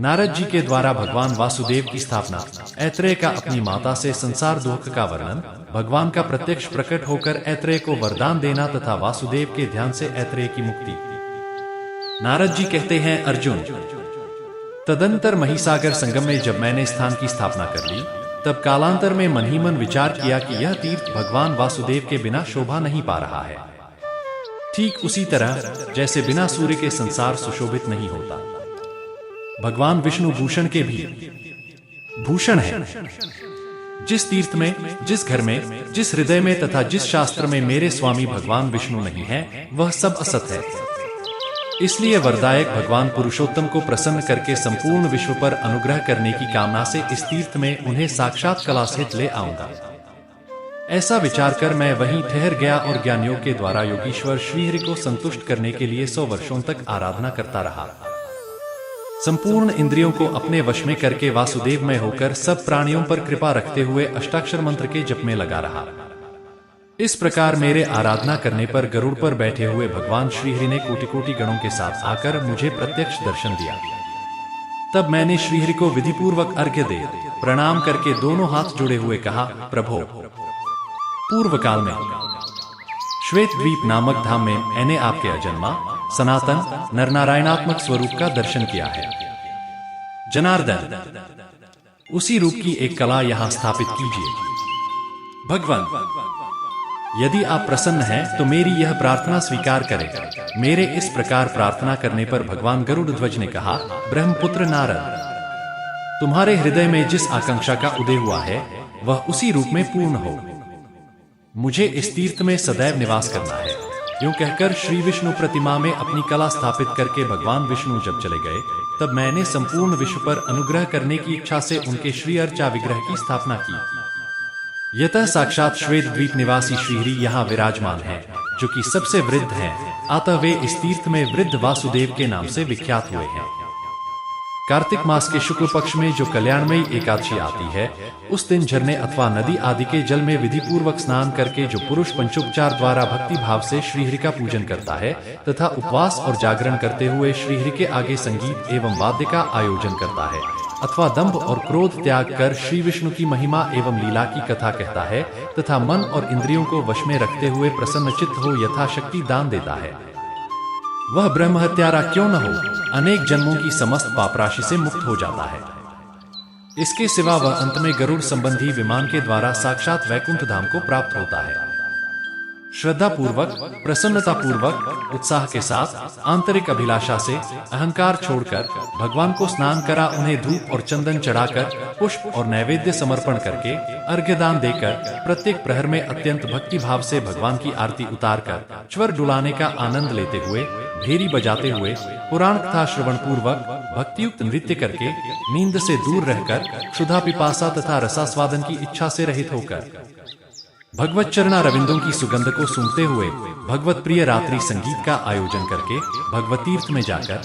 नारद जी के द्वारा भगवान वासुदेव की स्थापना, ऐत्रेय का अपनी माता से संसार दुख का वर्णन, भगवान का प्रत्यक्ष प्रकट होकर ऐत्रेय को वरदान देना तथा वासुदेव के ध्यान से ऐत्रेय की मुक्ति। नारद जी कहते हैं, अर्जुन, तदंतर महिसागर संगम में जब मैंने स्थान की स्थापना कर ली, तब कालांतर में मन ही मन विचार किया कि यह तीर्थ भगवान वासुदेव के बिना शोभा नहीं पा रहा है। ठीक उसी तरह जैसे बिना सूर्य के संसार सुशोभित नहीं होता। भगवान विष्णु भूषण के भी भूषण है। जिस तीर्थ में, जिस घर में, जिस हृदय में तथा जिस शास्त्र में मेरे स्वामी भगवान विष्णु नहीं है, वह सब असत है। इसलिए वरदायक भगवान पुरुषोत्तम को प्रसन्न करके संपूर्ण विश्व पर अनुग्रह करने की कामना से इस तीर्थ में उन्हें साक्षात कला सहित ले आऊंगा। ऐसा विचार कर मैं वहीं ठहर गया और ज्ञान योग के द्वारा योगीश्वर श्रीहरि को संतुष्ट करने के लिए 100 वर्षों तक आराधना करता रहा। संपूर्ण इंद्रियों को अपने वश में करके वासुदेव में होकर सब प्राणियों पर कृपा रखते हुए अष्टाक्षर मंत्र के जप में लगा रहा। इस प्रकार मेरे आराधना करने पर गरुड़ पर बैठे हुए भगवान श्रीहरि ने कोटि कोटि गणों के साथ आकर मुझे प्रत्यक्ष दर्शन दिया। तब मैंने श्रीहरि को विधिपूर्वक अर्घ्य दे प्रणाम करके दोनों हाथ जोड़े हुए कहा, प्रभो, पूर्व काल में श्वेत द्वीप नामक धाम में मैंने आपके अजन्मा सनातन नरनारायणात्मक स्वरूप का दर्शन किया है। जनार्दन, उसी रूप की एक कला यहाँ स्थापित कीजिए। भगवान, यदि आप प्रसन्न हैं तो मेरी यह प्रार्थना स्वीकार करें। मेरे इस प्रकार प्रार्थना करने पर भगवान गरुड़ ध्वज ने कहा, ब्रह्मपुत्र नारद, तुम्हारे हृदय में जिस आकांक्षा का उदय हुआ है वह उसी रूप में पूर्ण हो। मुझे इस तीर्थ में सदैव निवास करना है। यूं कहकर श्री विष्णु प्रतिमा में अपनी कला स्थापित करके भगवान विष्णु जब चले गए, तब मैंने संपूर्ण विश्व पर अनुग्रह करने की इच्छा से उनके श्री अर्चा विग्रह की स्थापना की। यतः साक्षात श्वेत द्वीप निवासी श्रीहरि यहाँ विराजमान है, जो कि सबसे वृद्ध हैं। अतः वे इस तीर्थ में वृद्ध वासुदेव के नाम से विख्यात हुए हैं। कार्तिक मास के शुक्ल पक्ष में जो कल्याणमयी एकादशी आती है, उस दिन झरने अथवा नदी आदि के जल में विधि पूर्वक स्नान करके जो पुरुष पंचोपचार द्वारा भक्ति भाव से श्रीहरि का पूजन करता है तथा उपवास और जागरण करते हुए श्रीहरि के आगे संगीत एवं वाद्य का आयोजन करता है अथवा दंभ और क्रोध त्याग कर श्री विष्णु की महिमा एवं लीला की कथा कहता है तथा मन और इंद्रियों को वश में रखते हुए प्रसन्नचित्त हो यथाशक्ति दान देता है, वह ब्रह्म हत्यारा क्यों न हो, अनेक जन्मों की समस्त पाप राशि से मुक्त हो जाता है। इसके सिवा वह अंत में गरुड़ संबंधी विमान के द्वारा साक्षात वैकुंठ धाम को प्राप्त होता है। श्रद्धा पूर्वक, प्रसन्नता पूर्वक, उत्साह के साथ, आंतरिक अभिलाषा से अहंकार छोड़कर भगवान को स्नान करा, उन्हें धूप और चंदन चढ़ाकर, पुष्प और नैवेद्य समर्पण करके, अर्घ्यदान देकर, प्रत्येक प्रहर में अत्यंत भक्ति भाव से भगवान की आरती उतारकर, स्वर डुलाने का आनंद लेते हुए, भेरी बजाते हुए, पुराण कथा श्रवण पूर्वक, भक्तियुक्त नृत्य करके, नींद से दूर रहकर, क्षुधा पिपासा तथा रसास्वादन की इच्छा से रहित होकर, भगवत चरणा रविंदों की सुगंध को सूंघते हुए, भगवत प्रिय रात्रि संगीत का आयोजन करके, भगवत तीर्थ में जाकर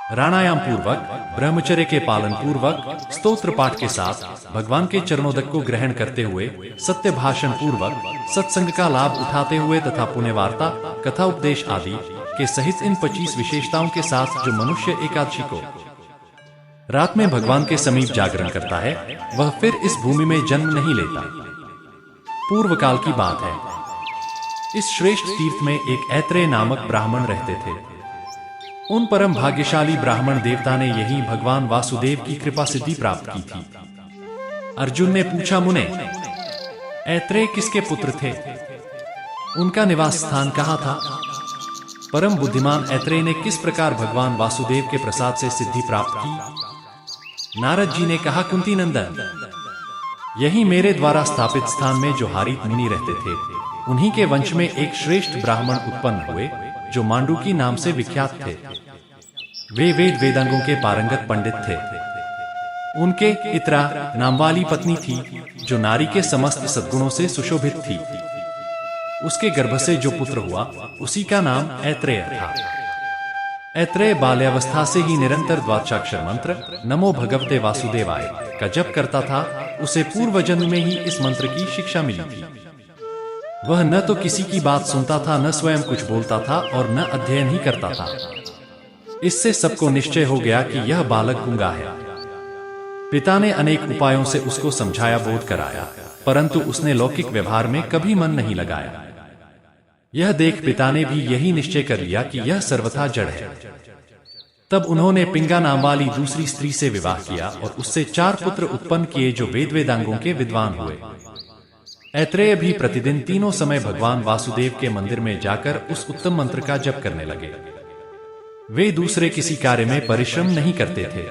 प्राणायाम पूर्वक, ब्रह्मचर्य के पालन पूर्वक, स्तोत्र पाठ के साथ भगवान के चरणोदक को ग्रहण करते हुए, सत्य भाषण पूर्वक, सत्संग का लाभ उठाते हुए तथा पुण्यवार्ता, कथा उपदेश आदि के सहित इन 25 विशेषताओं के साथ जो मनुष्य एकादशी को रात में भगवान के समीप जागरण करता है, वह फिर इस भूमि में जन्म नहीं लेता। पूर्व काल की बात है। इस श्रेष्ठ तीर्थ में एक ऐत्रेय नामक ब्राह्मण रहते थे। उन परम भाग्यशाली ब्राह्मण देवता ने यही भगवान वासुदेव की कृपा सिद्धि प्राप्त की थी। अर्जुन ने पूछा, मुने, ऐत्रेय किसके पुत्र थे? उनका निवास स्थान कहाँ था? परम बुद्धिमान ऐत्रेय ने किस प्रकार भगवान वासुदेव के प्रसाद से सिद्धि प्राप्त की? नारद जी ने कहा, कुंती नंदन, यही मेरे द्वारा स्थापित स्थान में जो हारीत मुनि रहते थे, उन्हीं के वंश में एक श्रेष्ठ ब्राह्मण उत्पन्न हुए जो मांडूकी नाम से विख्यात थे। वे वेद वेदांगों के पारंगत पंडित थे। उनके इत्रा नाम वाली पत्नी थी जो नारी के समस्त सद्गुणों से सुशोभित थी। उसके गर्भ से जो पुत्र हुआ उसी का नाम ऐत्रेय था। ऐत्रेय बाल्यावस्था से ही निरंतर द्वादशाक्षर मंत्र नमो भगवते वासुदेवाय का जप करता था। उसे पूर्व जन्म में ही इस मंत्र की शिक्षा मिली थी। वह न तो किसी की बात सुनता था, न स्वयं कुछ बोलता था और न अध्ययन ही करता था। इससे सबको निश्चय हो गया कि यह बालक गूंगा है। पिता ने अनेक उपायों से उसको समझाया, बोध कराया, परंतु उसने लौकिक व्यवहार में कभी मन नहीं लगाया। यह देख पिता ने भी यही निश्चय कर लिया कि यह सर्वथा जड़ है। तब उन्होंने पिंगा नाम वाली दूसरी स्त्री से विवाह किया और उससे 4 पुत्र उत्पन्न किए जो वेदांगों के विद्वान हुए। ऐत्रेय भी प्रतिदिन तीनों समय भगवान वासुदेव के मंदिर में जाकर उस उत्तम मंत्र का जप करने लगे। वे दूसरे किसी कार्य में परिश्रम नहीं करते थे।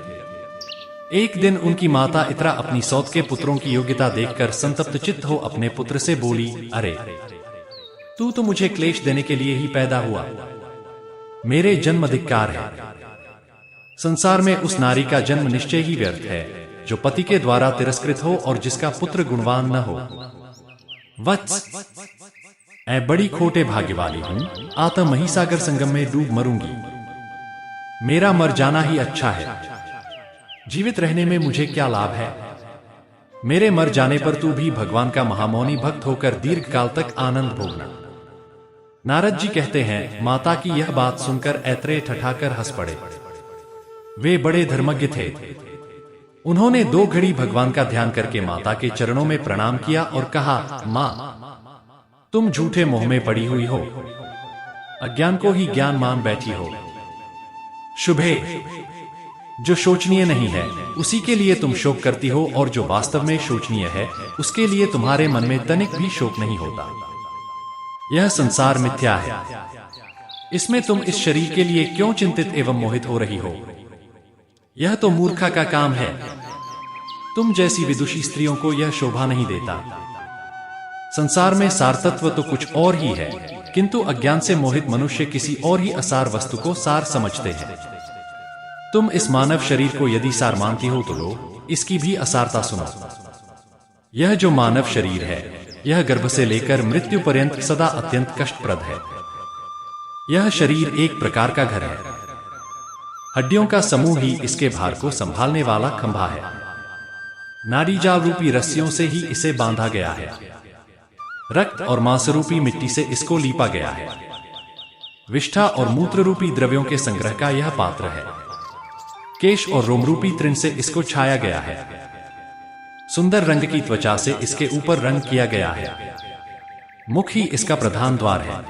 एक दिन उनकी माता इत्रा अपनी सौत के पुत्रों की योग्यता देखकर संतप्त चित्त हो अपने पुत्र से बोली, अरे तू तो मुझे क्लेश देने के लिए ही पैदा हुआ, मेरे जन्म धिक्कार है। संसार में उस नारी का जन्म निश्चय ही व्यर्थ है जो पति के द्वारा तिरस्कृत हो और जिसका पुत्र गुणवान न हो। वत्स, मैं बड़ी खोटे भाग्य वाली हूं, आता महिसागर संगम में डूब मरूंगी। मेरा मर जाना ही अच्छा है, जीवित रहने में मुझे क्या लाभ है। मेरे मर जाने पर तू भी भगवान का महामौनी भक्त होकर दीर्घ काल तक आनंद भोगना। नारद जी कहते हैं, माता की यह बात सुनकर ऐत्रेय ठठाकर हंस पड़े। वे बड़े धर्मज्ञ थे। उन्होंने 2 घड़ी भगवान का ध्यान करके माता के चरणों में प्रणाम किया और कहा, मां, तुम झूठे मोह में पड़ी हुई हो, अज्ञान को ही ज्ञान मान बैठी हो। शुभे, जो शोचनीय नहीं है उसी के लिए तुम शोक करती हो, और जो वास्तव में शोचनीय है उसके लिए तुम्हारे मन में तनिक भी शोक नहीं होता। यह संसार मिथ्या है, इसमें तुम इस शरीर के लिए क्यों चिंतित एवं मोहित हो रही हो। यह तो मूर्खा का काम है। तुम जैसी विदुषी स्त्रियों को यह शोभा नहीं देता। संसार में सार तत्व तो कुछ और ही है, किंतु अज्ञान से मोहित मनुष्य किसी और ही असार वस्तु को सार समझते हैं। तुम इस मानव शरीर को यदि सार मानती हो तो लो, इसकी भी असारता सुनो। यह जो मानव शरीर है, यह गर्भ से लेकर मृत्यु पर्यंत सदा अत्यंत कष्टप्रद है। यह शरीर एक प्रकार का घर है। हड्डियों का समूह ही इसके भार को संभालने वाला खंभा है। नाड़ी जाल रूपी रस्सियों से ही इसे बांधा गया है। रक्त और मांस रूपी मिट्टी से इसको लीपा गया है। विष्ठा और मूत्र रूपी द्रव्यों के संग्रह का यह पात्र है। केश और रोम रूपी तृण से इसको छाया गया है। सुंदर रंग की त्वचा से इसके ऊपर रंग किया गया है। मुख ही इसका प्रधान द्वार है।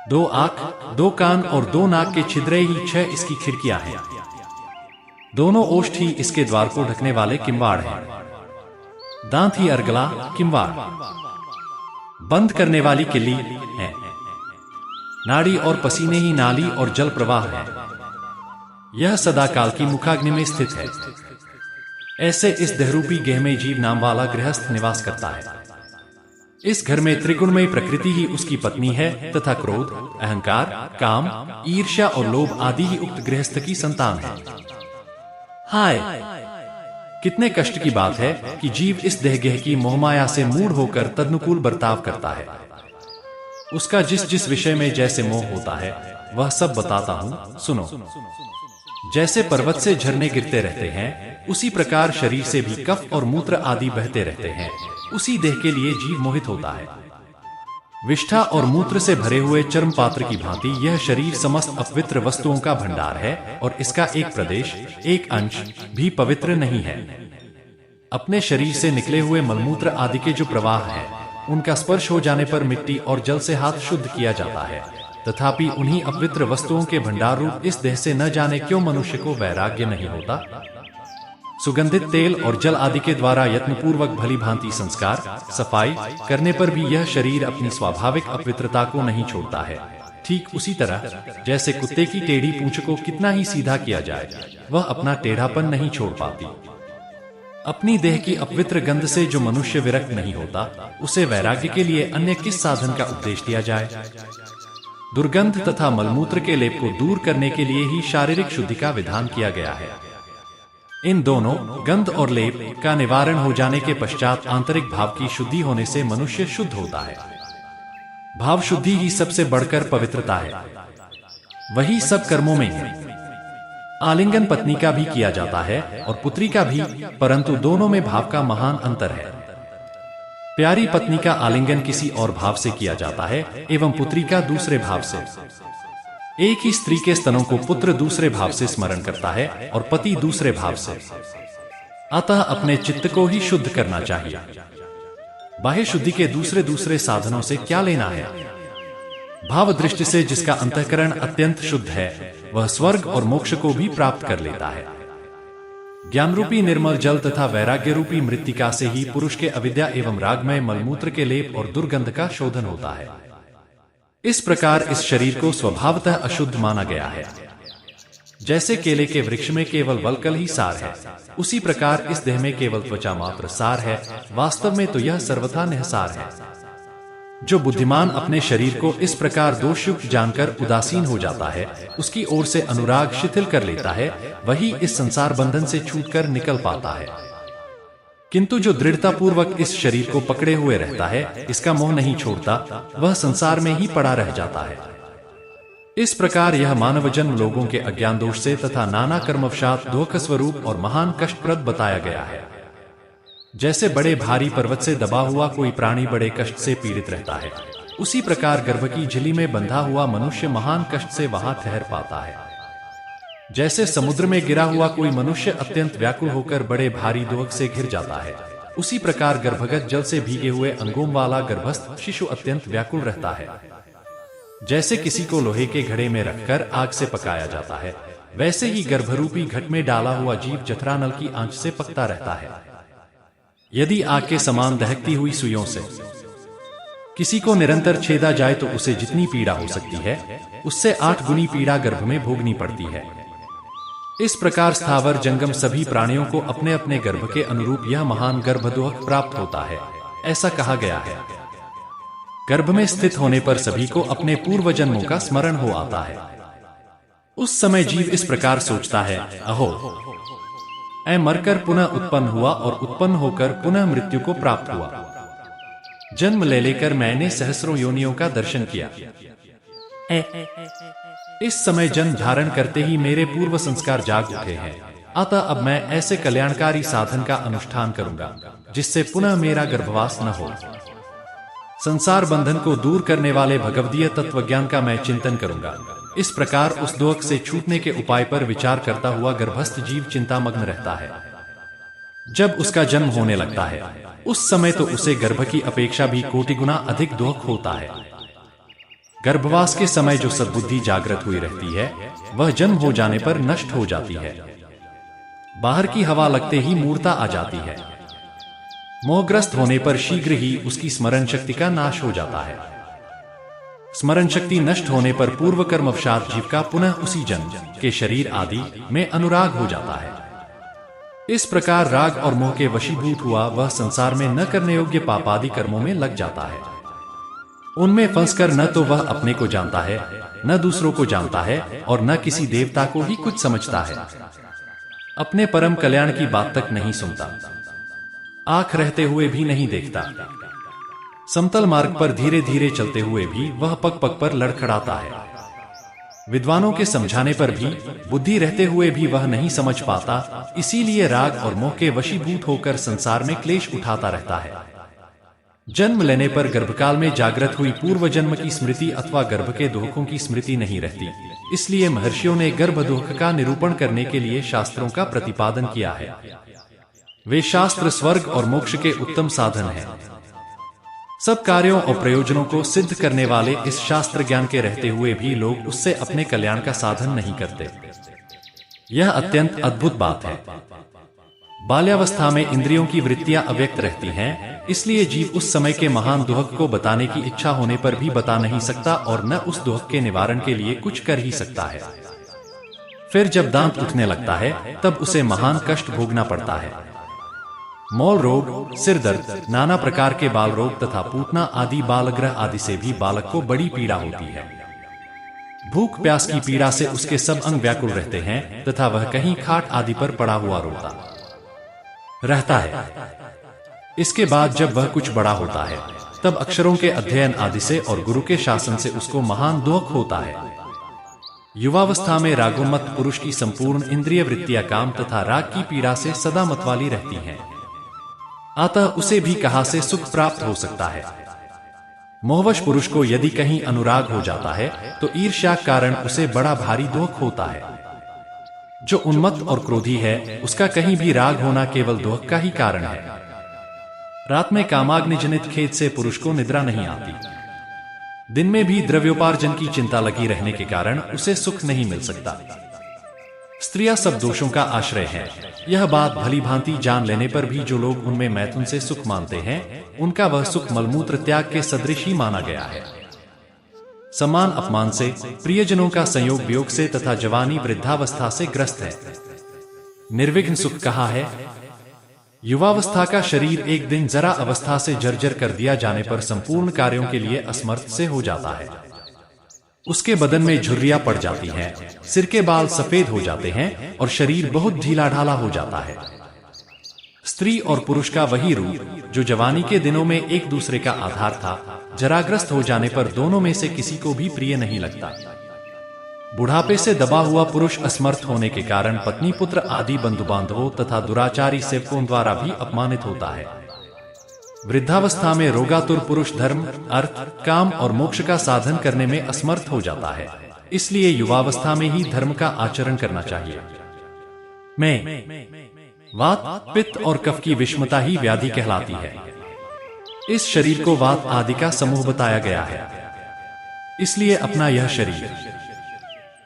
2 आंख, 2 कान और 2 नाक के छिद्रे ही 6 इसकी खिड़कियां हैं। दोनों ओष्ठ ही इसके द्वार को ढकने वाले किंवाड़ हैं। दांत ही अर्गला किंवाड़ बंद करने वाली किल्ली है। नाड़ी और पसीने ही नाली और जल प्रवाह है। यह सदाकाल की मुखाग्नि में स्थित है। ऐसे इस देहरूपी गेह में जीव नाम वाला गृहस्थ निवास करता है। इस घर में त्रिगुणमयी प्रकृति ही उसकी पत्नी है तथा क्रोध, अहंकार, काम, ईर्ष्या और लोभ आदि ही उक्त गृहस्थ की संतान है। हाय, कितने कष्ट की बात है कि जीव इस देहगेह की मोहमाया से मूढ़ होकर तदनुकूल बर्ताव करता है। उसका जिस जिस विषय में जैसे मोह होता है वह सब बताता हूं, सुनो। जैसे पर्वत से झरने गिरते रहते हैं, उसी प्रकार शरीर से भी कफ और मूत्र आदि बहते रहते हैं। उसी देह के लिए जीव मोहित होता है। विष्ठा और मूत्र से भरे हुए चर्म पात्र की भांति यह शरीर समस्त अपवित्र वस्तुओं का भंडार है और इसका एक प्रदेश, एक अंश भी पवित्र नहीं है। अपने शरीर से निकले हुए मलमूत्र आदि के जो प्रवाह है, उनका स्पर्श हो जाने पर मिट्टी और जल से हाथ शुद्ध किया जाता है। तथापि उन्हीं अपवित्र वस्तुओं के भंडार रूप इस देह से न जाने क्यों मनुष्य को वैराग्य नहीं होता। सुगंधित तेल और जल आदि के द्वारा यत्नपूर्वक भली भांति संस्कार, सफाई करने पर भी यह शरीर अपनी स्वाभाविक अपवित्रता को नहीं छोड़ता है। ठीक उसी तरह जैसे कुत्ते की टेढ़ी पूंछ को कितना ही सीधा किया जाए, वह अपना टेढ़ापन नहीं छोड़ पाती। अपनी देह की अपवित्र गंध से जो मनुष्य विरक्त नहीं होता, उसे वैराग्य के लिए अन्य किस साधन का उपदेश दिया जाए। दुर्गंध तथा मलमूत्र के लेप को दूर करने के लिए ही शारीरिक शुद्धि का विधान किया गया है। इन दोनों गंध और लेप का निवारण हो जाने के पश्चात आंतरिक भाव की शुद्धि होने से मनुष्य शुद्ध होता है। भाव शुद्धि ही सबसे बढ़कर पवित्रता है। वही सब कर्मों में है। आलिंगन पत्नी का भी किया जाता है और पुत्री का भी, परंतु दोनों में भाव का महान अंतर है। प्यारी पत्नी का आलिंगन किसी और भाव से किया जाता है एवं पुत्री का दूसरे भाव से। एक ही स्त्री के स्तनों को पुत्र दूसरे भाव से स्मरण करता है और पति दूसरे भाव से। अतः अपने चित्त को ही शुद्ध करना चाहिए। बाह्य शुद्धि के दूसरे साधनों से क्या लेना है? भाव दृष्टि से जिसका अंतःकरण अत्यंत शुद्ध है, वह स्वर्ग और मोक्ष को भी प्राप्त कर लेता है। ज्ञान रूपी निर्मल जल तथा वैराग्य रूपी मृत्तिका से ही पुरुष के अविद्या एवं रागमय मलमूत्र के लेप और दुर्गंध का शोधन होता है। इस प्रकार इस शरीर को स्वभावतः अशुद्ध माना गया है। जैसे केले के वृक्ष में केवल वल्कल ही सार है, उसी प्रकार इस देह में केवल त्वचा मात्र सार है। वास्तव में तो यह सर्वथा निहसार है। जो बुद्धिमान अपने शरीर को इस प्रकार दोषयुक्त जानकर उदासीन हो जाता है, उसकी ओर से अनुराग शिथिल कर लेता है, वही इस संसार बंधन से छूटकर निकल पाता है। किंतु जो दृढ़ता पूर्वक इस शरीर को पकड़े हुए रहता है, इसका मोह नहीं छोड़ता, वह संसार में ही पड़ा रह जाता है। इस प्रकार यह मानव जन्म लोगों के अज्ञान दोष से तथा नाना कर्मवशात दुख स्वरूप और महान कष्टप्रद बताया गया है। जैसे बड़े भारी पर्वत से दबा हुआ कोई प्राणी बड़े कष्ट से पीड़ित रहता है, उसी प्रकार गर्भ की झिल्ली में बंधा हुआ मनुष्य महान कष्ट से वहां ठहर पाता है। जैसे समुद्र में गिरा हुआ कोई मनुष्य अत्यंत व्याकुल होकर बड़े भारी दुख से घिर जाता है, उसी प्रकार गर्भगत जल से भीगे हुए अंगों वाला गर्भस्थ शिशु अत्यंत व्याकुल रहता है। जैसे किसी को लोहे के घड़े में रखकर आग से पकाया जाता है, वैसे ही गर्भरूपी घट में डाला हुआ जीव जठरा नल की आंच से पकता रहता है। यदि आग के समान दहकती हुई सुइयों से किसी को निरंतर छेदा जाए तो उसे जितनी पीड़ा हो सकती है, उससे 8 गुनी पीड़ा गर्भ में भोगनी पड़ती है। इस प्रकार स्थावर जंगम सभी प्राणियों को अपने अपने गर्भ के अनुरूप यह महान गर्भदुख प्राप्त होता है, ऐसा कहा गया है। गर्भ में स्थित होने पर सभी को अपने पूर्व जन्मों का स्मरण हो आता है। उस समय जीव इस प्रकार सोचता है, अहो, मैं मरकर पुनः उत्पन्न हुआ और उत्पन्न होकर पुनः मृत्यु को प्राप्त हुआ। जन्म ले लेकर मैंने सहस्रों योनियों का दर्शन किया। इस समय जन्म धारण करते ही मेरे पूर्व संस्कार जाग उठे हैं। अतः अब मैं ऐसे कल्याणकारी साधन का अनुष्ठान करूंगा जिससे पुनः मेरा गर्भवास न हो। संसार बंधन को दूर करने वाले भगवदीय तत्वज्ञान का मैं चिंतन करूंगा। इस प्रकार उस दुख से छूटने के उपाय पर विचार करता हुआ गर्भस्थ जीव चिंतामग्न रहता है। जब उसका जन्म होने लगता है, उस समय तो उसे गर्भ की अपेक्षा भी कोटि गुना अधिक दुख होता है। गर्भवास के समय जो सद्बुद्धि जागृत हुई रहती है, वह जन्म हो जाने पर नष्ट हो जाती है। बाहर की हवा लगते ही मूर्छा आ जाती है। मोहग्रस्त होने पर शीघ्र ही उसकी स्मरण शक्ति का नाश हो जाता है। स्मरण शक्ति नष्ट होने पर पूर्व कर्मवशात जीव का पुनः उसी जन्म के शरीर आदि में अनुराग हो जाता है। इस प्रकार राग और मोह के वशीभूत हुआ वह संसार में न करने योग्य पापादि कर्मों में लग जाता है। उनमें फंसकर न तो वह अपने को जानता है, न दूसरों को जानता है, और न किसी देवता को ही कुछ समझता है। अपने परम कल्याण की बात तक नहीं सुनता, आंख रहते हुए भी नहीं देखता। समतल मार्ग पर धीरे धीरे चलते हुए भी वह पग पग पर लड़खड़ाता है। विद्वानों के समझाने पर भी, बुद्धि रहते हुए भी वह नहीं समझ पाता। इसीलिए राग और मोह के वशीभूत होकर संसार में क्लेश उठाता रहता है। जन्म लेने पर गर्भकाल में जागृत हुई पूर्व जन्म की स्मृति अथवा गर्भ के दुखों की स्मृति नहीं रहती। इसलिए महर्षियों ने गर्भ दुख का निरूपण करने के लिए शास्त्रों का प्रतिपादन किया है। वे शास्त्र स्वर्ग और मोक्ष के उत्तम साधन हैं। सब कार्यों और प्रयोजनों को सिद्ध करने वाले इस शास्त्र ज्ञान के रहते हुए भी लोग उससे अपने कल्याण का साधन नहीं करते। यह अत्यंत अद्भुत बात है। बाल्यावस्था में इंद्रियों की वृत्तियां अव्यक्त रहती हैं, इसलिए जीव उस समय के महान दुख को बताने की इच्छा होने पर भी बता नहीं सकता और न उस दुख के निवारण के लिए कुछ कर ही सकता है। फिर जब दांत उठने लगता है, तब उसे महान कष्ट भोगना पड़ता है। मौल रोग, सिर दर्द, नाना प्रकार के बाल रोग तथा पूतना आदि बालग्रह आदि से भी बालक को बड़ी पीड़ा होती है। भूख प्यास की पीड़ा से उसके सब अंग व्याकुल रहते हैं तथा वह कहीं खाट आदि पर पड़ा हुआ रोता रहता है। इसके बाद जब वह कुछ बड़ा होता है, तब अक्षरों के अध्ययन आदि से और गुरु के शासन से उसको महान दुख होता है। युवावस्था में रागोन्मत्त पुरुष की संपूर्ण इंद्रिय वृत्तियां काम तथा राग की पीड़ा से सदा मतवाली रहती हैं। अतः उसे भी कहां से सुख प्राप्त हो सकता है। मोहवश पुरुष को यदि कहीं अनुराग हो जाता है तो ईर्ष्या के कारण उसे बड़ा भारी दुख होता है। जो उन्मत्त और क्रोधी है उसका कहीं भी राग होना केवल दुख का ही कारण है। रात में कामाग्नि जनित खेद से पुरुष को निद्रा नहीं आती। दिन में भी द्रव्योपार्जन की चिंता लगी रहने के कारण उसे सुख नहीं मिल सकता। स्त्रियां सब दोषों का आश्रय हैं। यह बात भली भांति जान लेने पर भी जो लोग उनमें मैथुन से सुख मानते हैं उनका वह सुख मलमूत्र त्याग के सदृश ही माना गया है। सम्मान अपमान से, प्रियजनों का संयोग वियोग से तथा जवानी वृद्धावस्था से ग्रस्त है। निर्विघ्न सुख कहा है। युवावस्था का शरीर एक दिन जरा अवस्था से जर्जर कर दिया जाने पर संपूर्ण कार्यों के लिए असमर्थ से हो जाता है। उसके बदन में झुर्रियां पड़ जाती हैं, सिर के बाल सफेद हो जाते हैं और शरीर बहुत ढीला ढाला हो जाता है। स्त्री और पुरुष का वही रूप जो जवानी के दिनों में एक दूसरे का आधार था, जराग्रस्त हो जाने पर दोनों में से किसी को भी प्रिय नहीं लगता। बुढ़ापे से दबा हुआ पुरुष असमर्थ होने के कारण पत्नी पुत्र आदि बंधु बांधवों तथा दुराचारी सेवकों द्वारा भी अपमानित होता है। वृद्धावस्था में रोगातुर पुरुष धर्म, अर्थ, काम और मोक्ष का साधन करने में असमर्थ हो जाता है। इसलिए युवावस्था में ही धर्म का आचरण करना चाहिए। वात, पित्त और कफ की विषमता ही व्याधि कहलाती है। इस शरीर को वात आदि का समूह बताया गया है। इसलिए अपना यह शरीर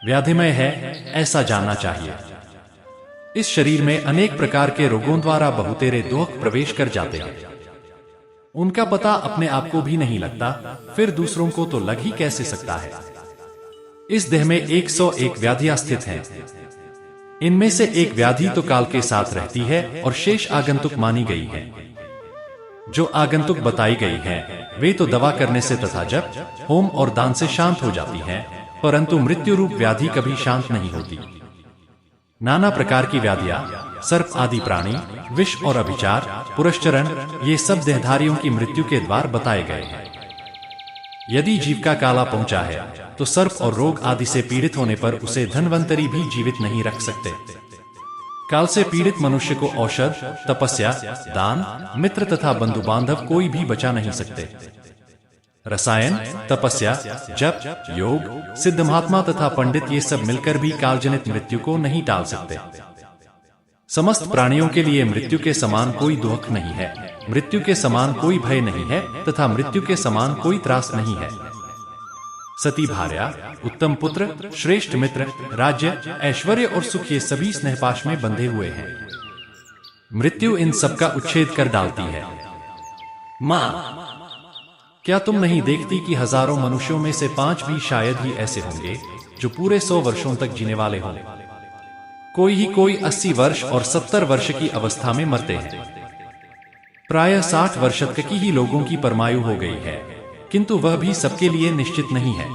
व्याधिमय है ऐसा जानना चाहिए। इस शरीर में अनेक प्रकार के रोगों द्वारा बहुतेरे दोष प्रवेश कर जाते हैं। उनका पता अपने आप को भी नहीं लगता, फिर दूसरों को तो लग ही कैसे सकता है। इस देह में 101 व्याधियां स्थित हैं। इनमें से एक व्याधि तो काल के साथ रहती है और शेष आगंतुक मानी गई है। जो आगंतुक बताई गई हैं, वे तो दवा करने से तथा जप, होम और दान से शांत हो जाती हैं, परंतु मृत्यु रूप व्याधि कभी शांत नहीं होती। नाना प्रकार की व्याधियां, सर्प आदि प्राणी, विष और अभिचार, पुरश्चरण, ये सब देहधारियों की मृत्यु के द्वार बताए गए हैं। यदि जीव का काला पहुंचा है तो सर्प और रोग आदि से पीड़ित होने पर उसे धनवंतरी भी जीवित नहीं रख सकते। काल से पीड़ित मनुष्य को औषध, तपस्या, दान, मित्र तथा बंधु बांधव कोई भी बचा नहीं सकते। रसायन, तपस्या, जप, योग, सिद्ध महात्मा तथा पंडित ये सब मिलकर भी कालजनित मृत्यु को नहीं टाल सकते। समस्त प्राणियों के लिए मृत्यु के समान कोई दुख नहीं है, मृत्यु के समान कोई भय नहीं है तथा मृत्यु के समान कोई त्रास नहीं है। सती भार्या, उत्तम पुत्र, श्रेष्ठ मित्र, राज्य, ऐश्वर्य और सुख ये सभी स्नेहपाश में बंधे हुए हैं। मृत्यु इन सब का उच्छेद कर डालती है। माँ, क्या तुम नहीं देखती कि हजारों मनुष्यों में से 5 भी शायद ही ऐसे होंगे जो पूरे 100 वर्षों तक जीने वाले हों। कोई 80 वर्ष और 70 वर्ष की अवस्था में मरते हैं। प्रायः 60 वर्ष तक की ही लोगों की परमायु हो गई है, किंतु वह भी सबके लिए निश्चित नहीं है।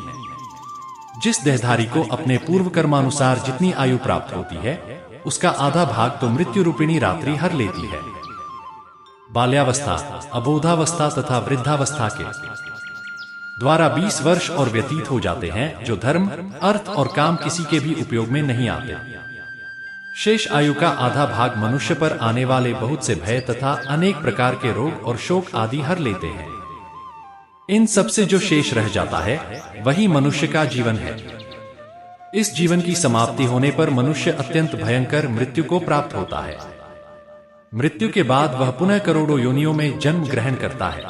जिस देहधारी को अपने पूर्व कर्मानुसार जितनी आयु प्राप्त होती है, उसका आधा भाग तो मृत्यु रूपिणी रात्रि हर लेती है। बाल्यावस्था, अबोधावस्था तथा वृद्धावस्था के द्वारा 20 वर्ष और व्यतीत हो जाते हैं, जो धर्म, अर्थ और काम किसी के भी उपयोग में नहीं आते। शेष आयु का आधा भाग मनुष्य पर आने वाले बहुत से भय तथा अनेक प्रकार के रोग और शोक आदि हर लेते हैं। इन सब से जो शेष रह जाता है वही मनुष्य का जीवन है। इस जीवन की समाप्ति होने पर मनुष्य अत्यंत भयंकर मृत्यु को प्राप्त होता है। मृत्यु के बाद वह पुनः करोड़ों योनियों में जन्म ग्रहण करता है।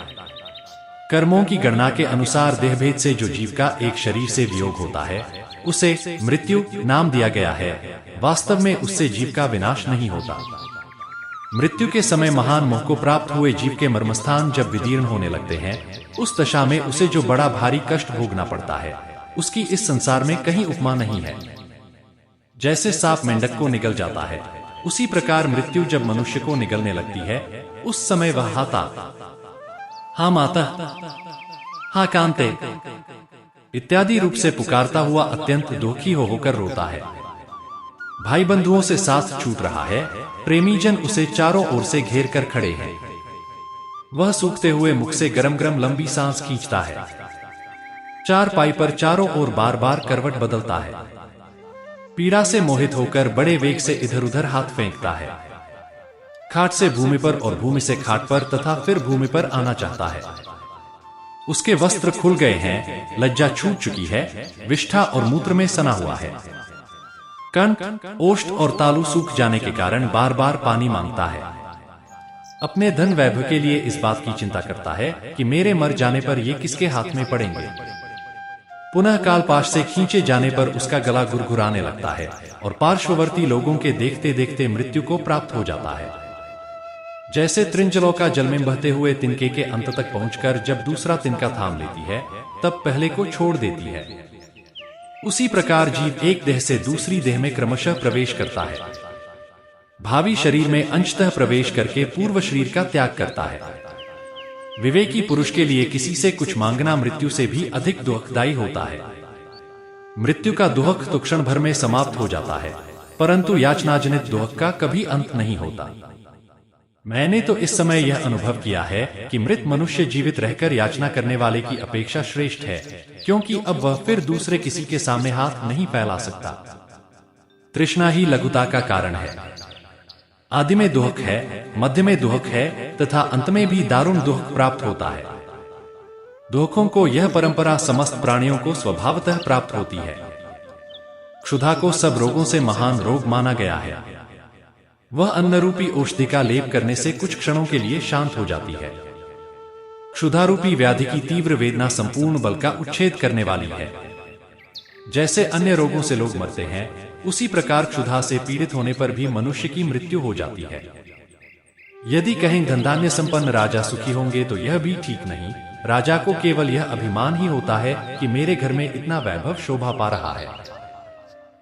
कर्मों की गणना के अनुसार देहभेद से जो जीव का एक शरीर से वियोग होता है, उसे मृत्यु नाम दिया गया है। वास्तव में उससे जीव का विनाश नहीं होता। मृत्यु के समय महान मोह को प्राप्त हुए जीव के मर्मस्थान जब विदीर्ण होने लगते हैं, उस दशा में उसे जो बड़ा भारी कष्ट भोगना पड़ता है, उसकी इस संसार में कहीं उपमा नहीं है। जैसे सांप मेंढक को निगल जाता है, उसी प्रकार मृत्यु जब मनुष्य को निगलने लगती है, उस समय वह हाता, हाँ माता, हाँ कांते इत्यादि रूप से पुकारता हुआ अत्यंत दुखी होकर रोता है। भाई बंधुओं से साथ छूट रहा है, प्रेमी जन उसे चारों ओर से घेर कर खड़े हैं। वह सूखते हुए मुख से गरम गरम लंबी सांस खींचता है। चार पाई पर चारों ओर बार बार करवट बदलता है। पीड़ा से मोहित होकर बड़े वेग से इधर उधर हाथ फेंकता है। खाट से भूमि पर और भूमि से खाट पर तथा फिर भूमि पर आना चाहता है। उसके वस्त्र खुल गए हैं, लज्जा छूट चुकी है, विष्ठा और मूत्र में सना हुआ है। कंठ, ओष्ठ और तालु सूख जाने के कारण बार बार पानी मांगता है। अपने धन वैभव के लिए इस बात की चिंता करता है कि मेरे मर जाने पर ये किसके हाथ में पड़ेंगे। पुनः कालपाश से खींचे जाने पर उसका गला गुरगुराने लगता है और पार्श्ववर्ती लोगों के देखते देखते मृत्यु को प्राप्त हो जाता है। जैसे त्रिंजलोका जल में बहते हुए तिनके के अंत तक पहुंचकर जब दूसरा तिनका थाम लेती है तब पहले को छोड़ देती है, उसी प्रकार जीव एक देह से दूसरी देह में क्रमशः प्रवेश करता है। भावी शरीर में अंशतः प्रवेश करके पूर्व शरीर का त्याग करता है। विवेकी पुरुष के लिए किसी से कुछ मांगना मृत्यु से भी अधिक दुखदायी होता है। मृत्यु का दुख तो क्षण भर में समाप्त हो जाता है, परंतु याचनाजनित दुख का कभी अंत नहीं होता। मैंने तो इस समय यह अनुभव किया है कि मृत मनुष्य जीवित रहकर याचना करने वाले की अपेक्षा श्रेष्ठ है, क्योंकि अब वह फिर दूसरे किसी के सामने हाथ नहीं फैला सकता। तृष्णा ही लघुता का कारण है। आदि में दुख है, मध्य में दुख है तथा अंत में भी दारुण दुख प्राप्त होता है। दुखों को यह परंपरा समस्त प्राणियों को स्वभावतः प्राप्त होती है। क्षुधा को सब रोगों से महान रोग माना गया है। वह अन्न रूपी औषधि का लेप करने से कुछ क्षणों के लिए शांत हो जाती है। क्षुधारूपी व्याधि की तीव्र वेदना संपूर्ण बल का उच्छेद करने वाली है। जैसे अन्य रोगों से लोग मरते हैं, उसी प्रकार क्षुधा से पीड़ित होने पर भी मनुष्य की मृत्यु हो जाती है। यदि कहें धनधान्य संपन्न राजा सुखी होंगे तो यह भी ठीक नहीं। राजा को केवल यह अभिमान ही होता है कि मेरे घर में इतना वैभव शोभा पा रहा है।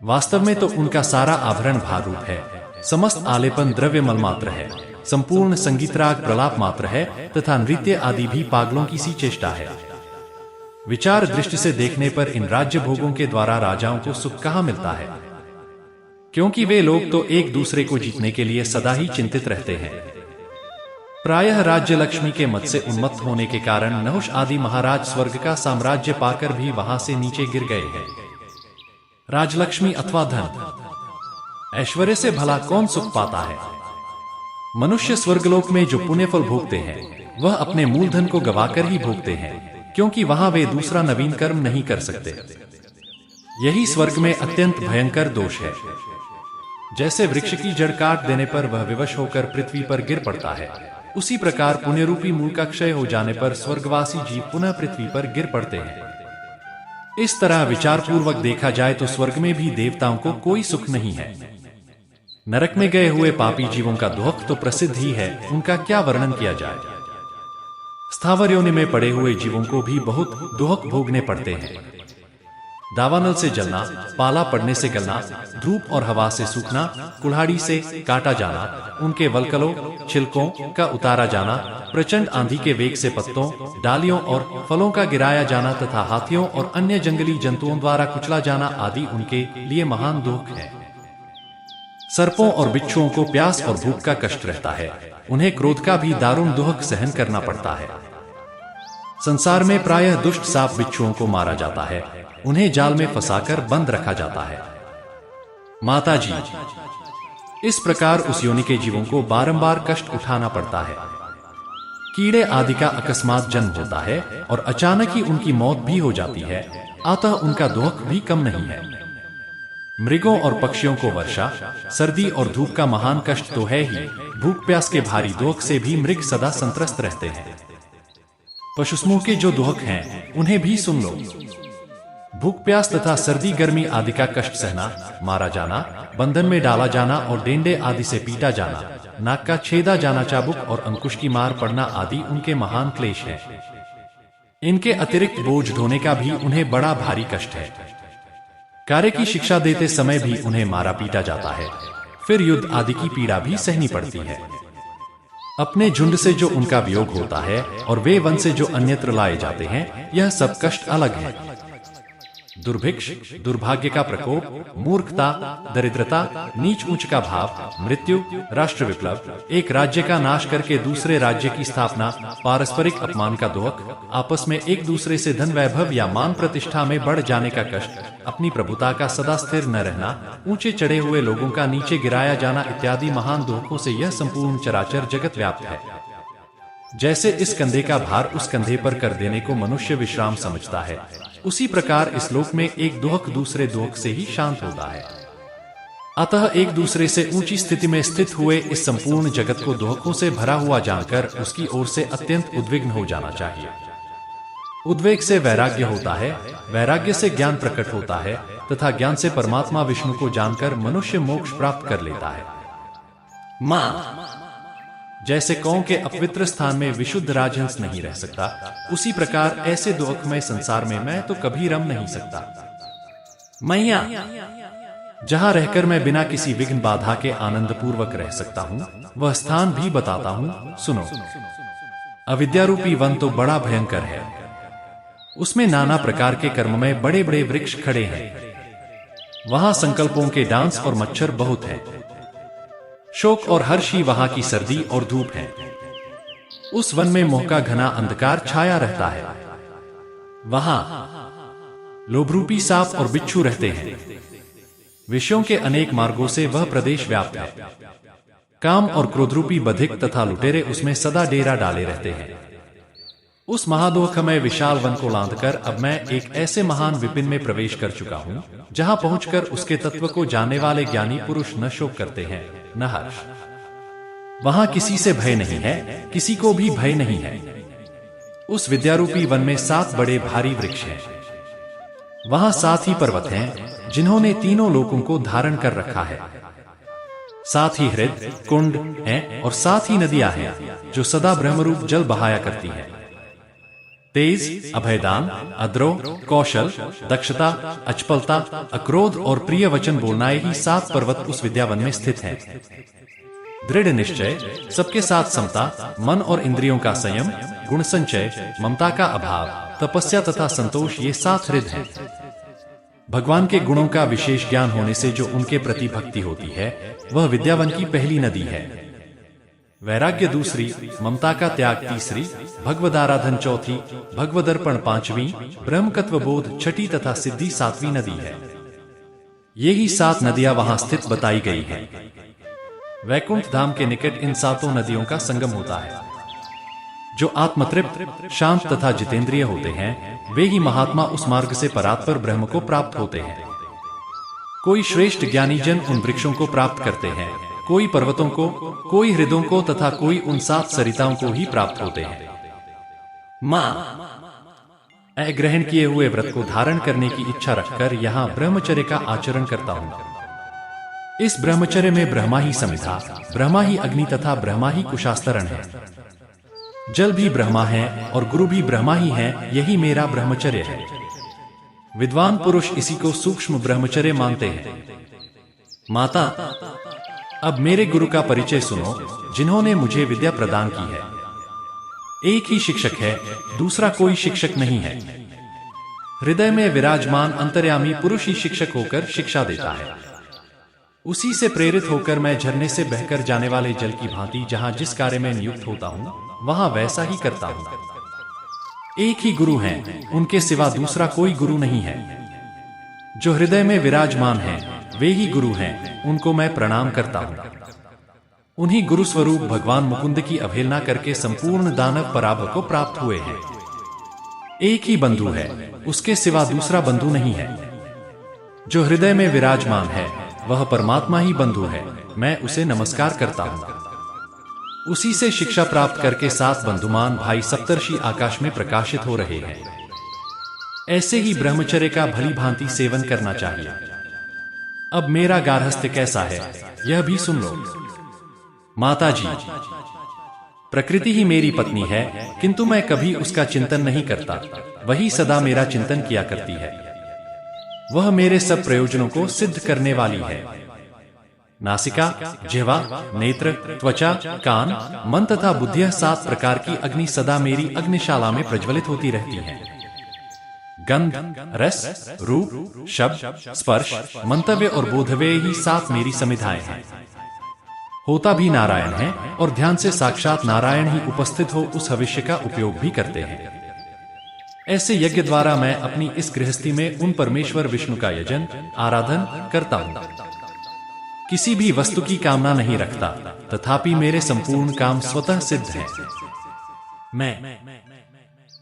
वास्तव में तो उनका सारा आभरण भार रूप है, समस्त आलेपन द्रव्य मल मात्र है, संपूर्ण संगीतराग प्रलाप मात्र है तथा नृत्य आदि भी पागलों की सी चेष्टा है। विचार दृष्टि से देखने पर इन राज्य भोगों के द्वारा राजाओं को सुख कहाँ मिलता है, क्योंकि वे लोग तो एक दूसरे को जीतने के लिए सदा ही चिंतित रहते हैं। प्रायः राज्य लक्ष्मी के मत से उन्मत्त होने के कारण नहुष आदि महाराज स्वर्ग का साम्राज्य पाकर भी वहां से नीचे गिर गए हैं। राजलक्ष्मी अथवा धन ऐश्वर्य से भला कौन सुख पाता है। मनुष्य स्वर्गलोक में जो पुण्य फल भोगते हैं वह अपने मूलधन को गवाकर ही भोगते हैं, क्योंकि वहां वे दूसरा नवीन कर्म नहीं कर सकते। यही स्वर्ग में अत्यंत भयंकर दोष है। जैसे वृक्ष की जड़ काट देने पर वह विवश होकर पृथ्वी पर गिर पड़ता है, उसी प्रकार पुण्यरूपी मूल का क्षय हो जाने पर स्वर्गवासी जीव पुनः पृथ्वी पर गिर पड़ते हैं। इस तरह विचार पूर्वक देखा जाए तो स्वर्ग में भी देवताओं को कोई सुख नहीं है। नरक में गए हुए पापी जीवों का दुख तो प्रसिद्ध ही है, उनका क्या वर्णन किया जाए। स्थावर योनि में पड़े हुए जीवों को भी बहुत दुख भोगने पड़ते हैं। दावानल से जलना, पाला पड़ने से गलना, धूप और हवा से सूखना, कुल्हाड़ी से काटा जाना, उनके वलकलों छिलकों का उतारा जाना, प्रचंड आंधी के वेग से पत्तों, डालियों और फलों का गिराया जाना तथा हाथियों और अन्य जंगली जंतुओं द्वारा कुचला जाना आदि उनके लिए महान दुख है। सर्पों और बिच्छुओं को प्यास और भूख का कष्ट रहता है, उन्हें क्रोध का भी दारुण दुख सहन करना पड़ता है। संसार में प्रायः दुष्ट सांप बिच्छुओं को मारा जाता है, उन्हें जाल में फंसाकर बंद रखा जाता है। माता जी, इस प्रकार उस योनि के जीवों को बारंबार कष्ट उठाना पड़ता है। कीड़े आदि का अकस्मात जन्म होता है और अचानक ही उनकी मौत भी हो जाती है, अतः उनका दुख भी कम नहीं है। मृगों और पक्षियों को वर्षा, सर्दी और धूप का महान कष्ट तो है ही, भूख प्यास के भारी दुख से भी मृग सदा संत्रस्त रहते हैं। पशु समूह के जो दुख हैं उन्हें भी सुन लो। भूख प्यास तथा सर्दी गर्मी आदि का कष्ट सहना, मारा जाना, बंधन में डाला जाना और डेंडे आदि से पीटा जाना, नाक का छेदा जाना, चाबुक और अंकुश की मार पड़ना आदि उनके महान क्लेश है। इनके अतिरिक्त बोझ ढोने का भी उन्हें बड़ा भारी कष्ट है। कार्य की शिक्षा देते समय भी उन्हें मारा पीटा जाता है, फिर युद्ध आदि की पीड़ा भी सहनी पड़ती है। अपने झुंड से जो उनका वियोग होता है और वे वन से जो अन्यत्र लाए जाते हैं, यह सब कष्ट अलग है। दुर्भिक्ष, दुर्भाग्य का प्रकोप, मूर्खता, दरिद्रता, नीच ऊंच का भाव, मृत्यु, राष्ट्र विप्लव, एक राज्य का नाश करके दूसरे राज्य की स्थापना, पारस्परिक अपमान का दुख, आपस में एक दूसरे से धन वैभव या मान प्रतिष्ठा में बढ़ जाने का कष्ट, अपनी प्रभुता का सदा स्थिर न रहना, ऊंचे चढ़े हुए लोगों का नीचे गिराया जाना इत्यादि महान दुखों से यह संपूर्ण चराचर जगत व्याप्त है। जैसे इस कंधे का भार उस कंधे पर कर देने को मनुष्य विश्राम समझता है, उसी प्रकार इस लोक में एक दुहक दूसरे दुहक से ही शांत होता है। अतः एक दूसरे से ऊंची स्थिति में स्थित हुए इस संपूर्ण जगत को दुहकों से भरा हुआ जानकर उसकी ओर से अत्यंत उद्विग्न हो जाना चाहिए। उद्वेग से वैराग्य होता है, वैराग्य से ज्ञान प्रकट होता है तथा ज्ञान से परमात्मा विष्णु को जानकर मनुष्य मोक्ष प्राप्त कर लेता है। जैसे कौं के अपवित्र स्थान में विशुद्ध राजहंस नहीं रह सकता, उसी प्रकार ऐसे दुखमय संसार में मैं तो कभी रम नहीं सकता। मैया जहां रहकर मैं बिना किसी विघ्न बाधा के आनंद पूर्वक रह सकता हूं, वह स्थान भी बताता हूं, सुनो। अविद्यारूपी वन तो बड़ा भयंकर है, उसमें नाना प्रकार के कर्ममय बड़े बड़े वृक्ष खड़े हैं। वहां संकल्पों के डांस और मच्छर बहुत हैं। शोक और हर्ष ही वहां की सर्दी और धूप है। उस वन में मोह का घना अंधकार छाया रहता है। वहां लोभरूपी सांप और बिच्छू रहते हैं। विषयों के अनेक मार्गों से वह प्रदेश व्याप्त है। काम और क्रोधरूपी बधिक तथा लुटेरे उसमें सदा डेरा डाले रहते हैं। उस महादोखमय विशाल वन को लांघकर अब मैं एक ऐसे महान विपिन में प्रवेश कर चुका हूं, जहां पहुंचकर उसके तत्व को जानने वाले ज्ञानी पुरुष न शोक करते हैं न हर्ष। वहां किसी से भय नहीं है, किसी को भी भय नहीं है। उस विद्यारूपी वन में 7 बड़े भारी वृक्ष हैं। वहां 7 ही पर्वत हैं, जिन्होंने तीनों लोकों को धारण कर रखा है। 7 ही हृद कुंड हैं और 7 ही नदियां हैं, जो सदा ब्रह्मरूप जल बहाया करती हैं। तेज, अभयदान, अद्रोह, कौशल, दक्षता, अचपलता, अक्रोध और प्रिय वचन बोलना, ही 7 पर्वत उस विद्यावन में स्थित हैं। दृढ़ निश्चय, सबके साथ समता, मन और इंद्रियों का संयम, गुण संचय, ममता का अभाव, तपस्या तथा संतोष, ये 7 हृद हैं। भगवान के गुणों का विशेष ज्ञान होने से जो उनके प्रति भक्ति होती है, वह विद्यावन की पहली नदी है। वैराग्य दूसरी, ममता का त्याग तीसरी, भगवदाराधन चौथी, भगवदर्पण 5वीं, ब्रह्मकत्व बोध 6ठी तथा सिद्धि 7वीं नदी है। ये ही 7 नदियां वहां स्थित बताई गई हैं। वैकुंठ धाम के निकट इन 7 नदियों का संगम होता है। जो आत्मतृप्त, शांत तथा जितेंद्रिय होते हैं, वे ही महात्मा उस मार्ग से परात्पर ब्रह्म को प्राप्त होते हैं। कोई श्रेष्ठ ज्ञानी जन उन वृक्षों को प्राप्त करते हैं, कोई पर्वतों को, कोई हृदयों को तथा कोई उन 7 सरिताओं को ही प्राप्त होते हैं। ग्रहण किए हुए व्रत को धारण करने की इच्छा रखकर यहाँ ब्रह्मचर्य का आचरण करता हूँ। इस ब्रह्मचर्य में ब्रह्मा ही समिधा, ब्रह्मा ही अग्नि तथा ब्रह्मा ही कुशास्तरण है। जल भी ब्रह्मा है और गुरु भी ब्रह्मा ही है, यही मेरा ब्रह्मचर्य है। विद्वान पुरुष इसी को सूक्ष्म ब्रह्मचर्य मानते हैं। माता, अब मेरे गुरु का परिचय सुनो, जिन्होंने मुझे विद्या प्रदान की है। एक ही शिक्षक है, दूसरा कोई शिक्षक नहीं है। हृदय में विराजमान अंतर्यामी पुरुष ही शिक्षक होकर शिक्षा देता है। उसी से प्रेरित होकर मैं झरने से बहकर जाने वाले जल की भांति जहां जिस कार्य में नियुक्त होता हूं, वहां वैसा ही करता हूं। एक ही गुरु हैं, उनके सिवा दूसरा कोई गुरु नहीं है। जो हृदय में विराजमान है, वे ही गुरु हैं, उनको मैं प्रणाम करता हूं। उन्हीं गुरु स्वरूप भगवान मुकुंद की अवहेलना करके संपूर्ण दानव पराभव को प्राप्त हुए हैं। एक ही बंधु है, उसके सिवा दूसरा बंधु नहीं है। जो हृदय में विराजमान है, वह परमात्मा ही बंधु है, मैं उसे नमस्कार करता हूं। उसी से शिक्षा प्राप्त करके 7 बंधुमान भाई सप्तर्षि आकाश में प्रकाशित हो रहे हैं। ऐसे ही ब्रह्मचर्य का भली भांति सेवन करना चाहिए। अब मेरा गार्हस्थ्य कैसा है, यह भी सुन लो। माता जी, प्रकृति ही मेरी पत्नी है, किंतु मैं कभी उसका चिंतन नहीं करता, वही सदा मेरा चिंतन किया करती है। वह मेरे सब प्रयोजनों को सिद्ध करने वाली है। नासिका, जिह्वा, नेत्र, त्वचा, कान, मन तथा बुद्धि 7 प्रकार की अग्नि सदा मेरी अग्निशाला में प्रज्वलित होती रहती हैं। गंध, रस, रूप, शब्द, स्पर्श, मंतव्य और बोधव्य ही 7 मेरी समिधाएं हैं। होता भी नारायण है और ध्यान से साक्षात नारायण ही उपस्थित हो उस भविष्य का उपयोग भी करते हैं। ऐसे यज्ञ द्वारा मैं अपनी इस गृहस्थी में उन परमेश्वर विष्णु का यजन, आराधन करता हूं। किसी भी वस्तु की कामना नहीं रखता, तथापि मेरे संपूर्ण काम स्वतः सिद्ध हैं। मैं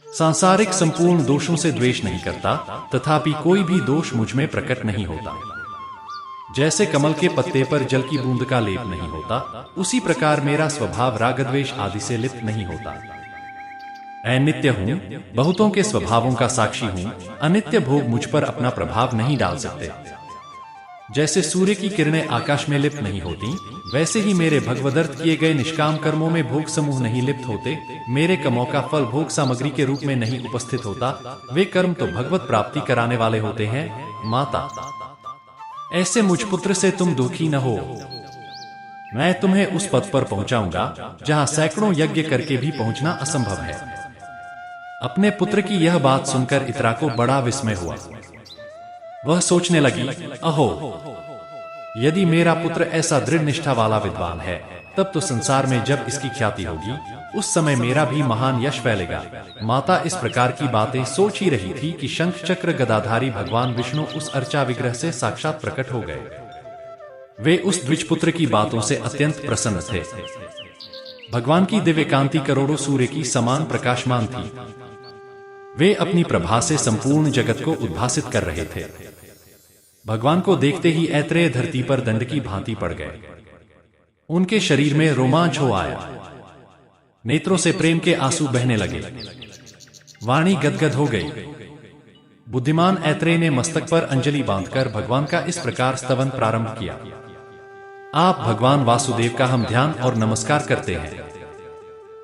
सांसारिक संपूर्ण दोषों से द्वेष नहीं करता, तथापि कोई भी दोष मुझ में प्रकट नहीं होता। जैसे कमल के पत्ते पर जल की बूंद का लेप नहीं होता, उसी प्रकार मेरा स्वभाव रागद्वेष आदि से लिप्त नहीं होता। मैं नित्य हूँ, बहुतों के स्वभावों का साक्षी हूँ। अनित्य भोग मुझ पर अपना प्रभाव नहीं डाल सकते। जैसे सूर्य की किरणें आकाश में लिप्त नहीं होती, वैसे ही मेरे भगवदर्थ किए गए निष्काम कर्मों में भोग समूह नहीं लिप्त होते। मेरे कर्मों का फल भोग सामग्री के रूप में नहीं उपस्थित होता। वे कर्म तो भगवत प्राप्ति कराने वाले होते हैं। माता, ऐसे मुझ पुत्र से तुम दुखी न हो। मैं तुम्हें उस पद पर पहुंचाऊंगा जहां सैकड़ों यज्ञ करके भी पहुंचना असंभव है। अपने पुत्र की यह बात सुनकर इत्रा को बड़ा विस्मय हुआ। वह सोचने लगी, अहो, यदि मेरा पुत्र ऐसा दृढ़ निष्ठा वाला विद्वान है, तब तो संसार में जब इसकी ख्याति होगी, उस समय मेरा भी महान यश फैलेगा। माता इस प्रकार की बातें सोच ही रही थी कि शंख चक्र गदाधारी भगवान विष्णु उस अर्चा विग्रह से साक्षात प्रकट हो गए। वे उस द्विजपुत्र की बातों से अत्यंत प्रसन्न थे। भगवान की दिव्य कांति करोड़ों सूर्य की समान प्रकाशमान थी। वे अपनी प्रभा से संपूर्ण जगत को उद्भासित कर रहे थे। भगवान को देखते ही ऐत्रेय धरती पर दंड की भांति पड़ गए। उनके शरीर में रोमांच हो आया। नेत्रों से प्रेम के आंसू बहने लगे। वाणी गदगद हो गई। बुद्धिमान ऐत्रेय ने मस्तक पर अंजलि बांधकर भगवान का इस प्रकार स्तवन प्रारंभ किया। आप भगवान वासुदेव का हम ध्यान और नमस्कार करते हैं।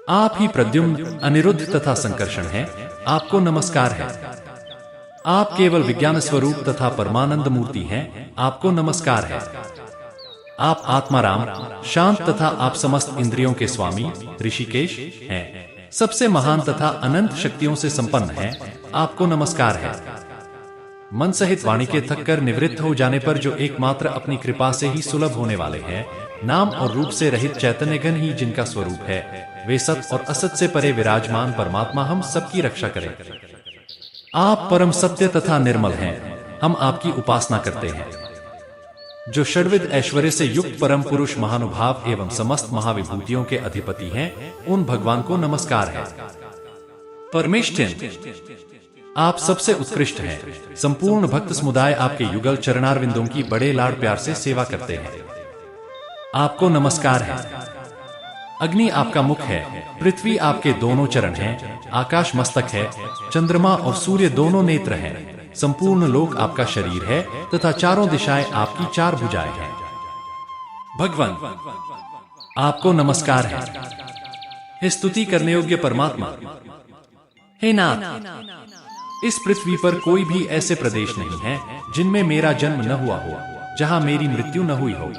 आप ही प्रद्युम्न, अनिरुद्ध तथा संकर्षण हैं। आपको नमस्कार है। आप केवल विज्ञान स्वरूप तथा परमानंद मूर्ति हैं। आपको नमस्कार है। आप आत्माराम, शांत तथा आप समस्त इंद्रियों के स्वामी ऋषिकेश हैं। सबसे महान तथा अनंत शक्तियों से संपन्न हैं। आपको नमस्कार है। मन सहित वाणी के थककर निवृत्त हो जाने पर जो एकमात्र अपनी कृपा से ही सुलभ होने वाले हैं, नाम और रूप से रहित चैतन्यघन ही जिनका स्वरूप है, वे सत और असत से परे विराजमान परमात्मा हम सबकी रक्षा करें। आप परम सत्य तथा निर्मल हैं। हम आपकी उपासना करते हैं। जो षड्विध ऐश्वर्य से युक्त परम पुरुष महानुभाव एवं समस्त महाविभूतियों के अधिपति हैं, उन भगवान को नमस्कार है। परमेष्ठिन, आप सबसे उत्कृष्ट हैं। संपूर्ण भक्त समुदाय आपके युगल चरणारविंदों की बड़े लाड़ प्यार से सेवा करते हैं। आपको नमस्कार है। अग्नि आपका मुख है, पृथ्वी आपके दोनों चरण हैं, आकाश मस्तक है, चंद्रमा और सूर्य दोनों नेत्र हैं, संपूर्ण लोक आपका शरीर है तथा चारों दिशाएं आपकी चार भुजाएं हैं। भगवान, आपको नमस्कार है। हे स्तुति करने योग्य परमात्मा, हे नाथ, इस पृथ्वी पर कोई भी ऐसे प्रदेश नहीं है जिनमें मेरा जन्म न हुआ हो, जहां मेरी मृत्यु न हुई हो।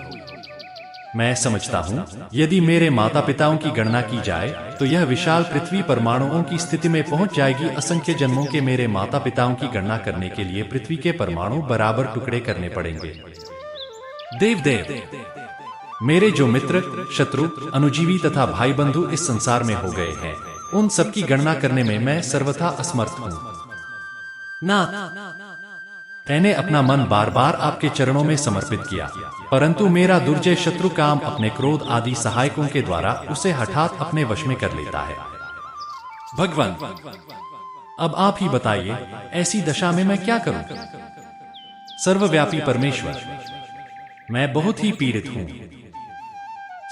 मैं समझता हूँ, यदि मेरे माता पिताओं की गणना की जाए तो यह विशाल पृथ्वी परमाणुओं की स्थिति में पहुंच जाएगी। असंख्य जन्मों के मेरे माता पिताओं की गणना करने के लिए पृथ्वी के परमाणु बराबर टुकड़े करने पड़ेंगे। देव, मेरे जो मित्र, शत्रु, अनुजीवी तथा भाई बंधु इस संसार में हो गए हैं, उन सबकी गणना करने में मैं सर्वथा असमर्थ हूँ। मैंने अपना मन बार बार आपके चरणों में समर्पित किया, परंतु मेरा दुर्जय शत्रु काम अपने क्रोध आदि सहायकों के द्वारा उसे हठात अपने वश में कर लेता है। भगवान, अब आप ही बताइए, ऐसी दशा में मैं क्या करूं? सर्वव्यापी परमेश्वर, मैं बहुत ही पीड़ित हूं।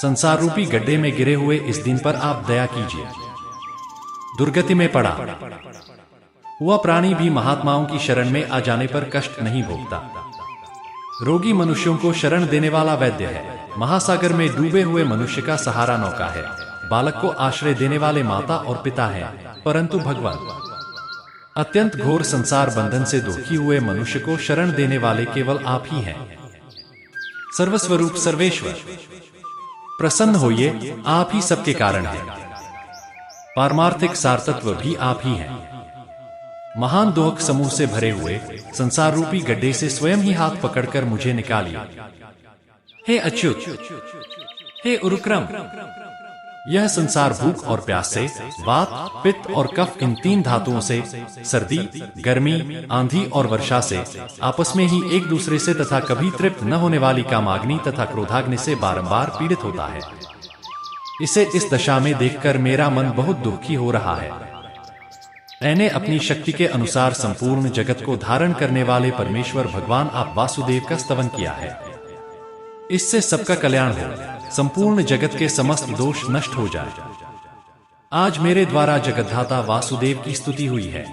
संसार रूपी गड्ढे में गिरे हुए इस दिन पर आप दया कीजिए। दुर्गति में पड़ा हुआ प्राणी भी महात्माओं की शरण में आ जाने पर कष्ट नहीं भोगता। रोगी मनुष्यों को शरण देने वाला वैद्य है। महासागर में डूबे हुए मनुष्य का सहारा नौका है। बालक को आश्रय देने वाले माता और पिता हैं। परंतु भगवान, अत्यंत घोर संसार बंधन से दुखी हुए मनुष्य को शरण देने वाले केवल आप ही हैं। सर्वस्वरूप सर्वेश्वर, प्रसन्न होइए। आप ही सबके कारण हैं। पारमार्थिक सारतत्व भी आप ही हैं। महान दोहक समूह से भरे हुए संसार रूपी गड्ढे से स्वयं ही हाथ पकड़कर मुझे निकालिए। हे अच्युत, हे उरुक्रम, यह संसार भूख और प्यास से, वात, पित्त और कफ इन तीन धातुओं से, सर्दी, गर्मी, आंधी और वर्षा से, आपस में ही एक दूसरे से तथा कभी तृप्त न होने वाली कामाग्नि तथा क्रोधाग्नि से बारंबार पीड़ित होता है। इसे इस दशा में देखकर मेरा मन बहुत दुखी हो रहा है। मैंने अपनी शक्ति के अनुसार संपूर्ण जगत को धारण करने वाले परमेश्वर भगवान आप वासुदेव का स्तवन किया है। इससे सबका कल्याण हो, संपूर्ण जगत के समस्त दोष नष्ट हो जाए। आज मेरे द्वारा जगद्धाता वासुदेव की स्तुति हुई है।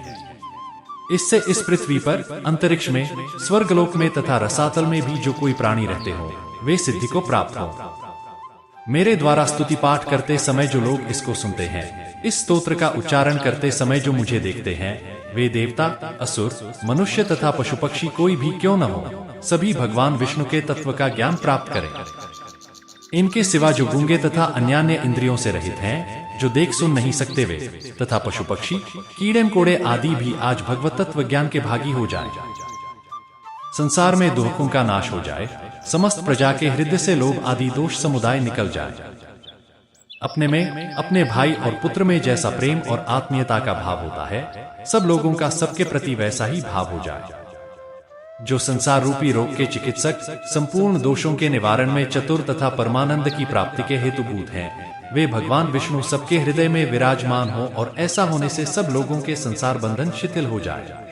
इससे इस पृथ्वी पर, अंतरिक्ष में, स्वर्गलोक में तथा रसातल में भी जो कोई प्राणी रहते हो वे सिद्धि को प्राप्त हो। मेरे द्वारा स्तुति पाठ करते समय जो लोग इसको सुनते हैं, इस स्तोत्र का उच्चारण करते समय जो मुझे देखते हैं, वे देवता, असुर, मनुष्य तथा पशु पक्षी कोई भी क्यों न हो, सभी भगवान विष्णु के तत्व का ज्ञान प्राप्त करें। इनके सिवा जो गूंगे तथा अन्यान्य इंद्रियों से रहित हैं, जो देख सुन नहीं सकते वे तथा पशु पक्षी, कीड़े मकोड़े आदि भी आज भगवत तत्व ज्ञान के भागी हो जाए। संसार में दुखों का नाश हो जाए, समस्त प्रजा के हृदय से लोभ आदि दोष समुदाय निकल जाए। अपने में, अपने भाई और पुत्र में जैसा प्रेम और आत्मीयता का भाव होता है, सब लोगों का सबके प्रति वैसा ही भाव हो जाए। जो संसार रूपी रोग के चिकित्सक, संपूर्ण दोषों के निवारण में चतुर तथा परमानंद की प्राप्ति के हेतुभूत हैं, वे भगवान विष्णु सबके हृदय में विराजमान हो और ऐसा होने से सब लोगों के संसार बंधन शिथिल हो जाए।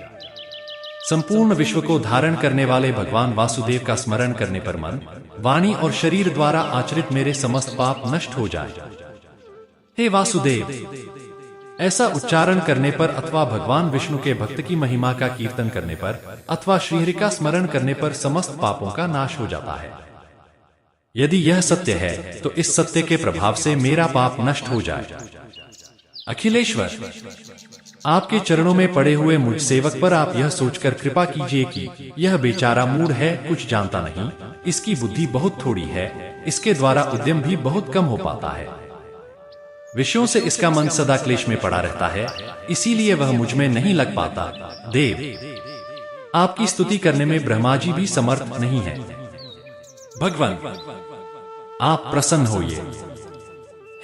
संपूर्ण विश्व को धारण करने वाले भगवान वासुदेव का स्मरण करने पर मन, वाणी और शरीर द्वारा आचरित मेरे समस्त पाप नष्ट हो जाए। हे वासुदेव, ऐसा उच्चारण करने पर अथवा भगवान विष्णु के भक्त की महिमा का कीर्तन करने पर अथवा श्रीहरि का स्मरण करने पर समस्त पापों का नाश हो जाता है। यदि यह सत्य है तो इस सत्य के प्रभाव से मेरा पाप नष्ट हो जाए। अखिलेश्वर, आपके चरणों में पड़े हुए मुझ सेवक पर आप यह सोचकर कृपा कीजिए कि यह बेचारा मूढ़ है, कुछ जानता नहीं, इसकी बुद्धि बहुत थोड़ी है, इसके द्वारा उद्यम भी बहुत कम हो पाता है। विषयों से इसका मन सदा क्लेश में पड़ा रहता है, इसीलिए वह मुझ में नहीं लग पाता। देव, आपकी स्तुति करने में ब्रह्मा जी भी समर्थ नहीं है। भगवान, आप प्रसन्न होइए।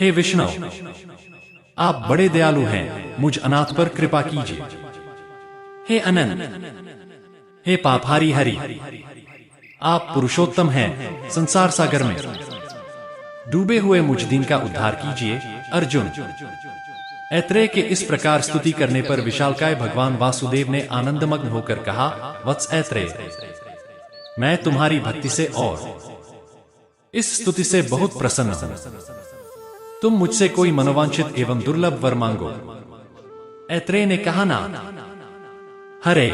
हे विष्णु, आप बड़े दयालु हैं, मुझ अनाथ पर कृपा कीजिए। हे अनंत, हे पापहारी हरि, आप पुरुषोत्तम हैं, संसार सागर में डूबे हुए मुझ दीन का उद्धार कीजिए। अर्जुन, ऐत्रेय के इस प्रकार स्तुति करने पर विशालकाय भगवान वासुदेव ने आनंदमग्न होकर कहा, वत्स ऐत्रेय, मैं तुम्हारी भक्ति से और इस स्तुति से बहुत प्रसन्न हूं। तुम मुझसे कोई मनोवांछित एवं दुर्लभ वर मांगो। ऐत्रेय ने कहा, ना हरे,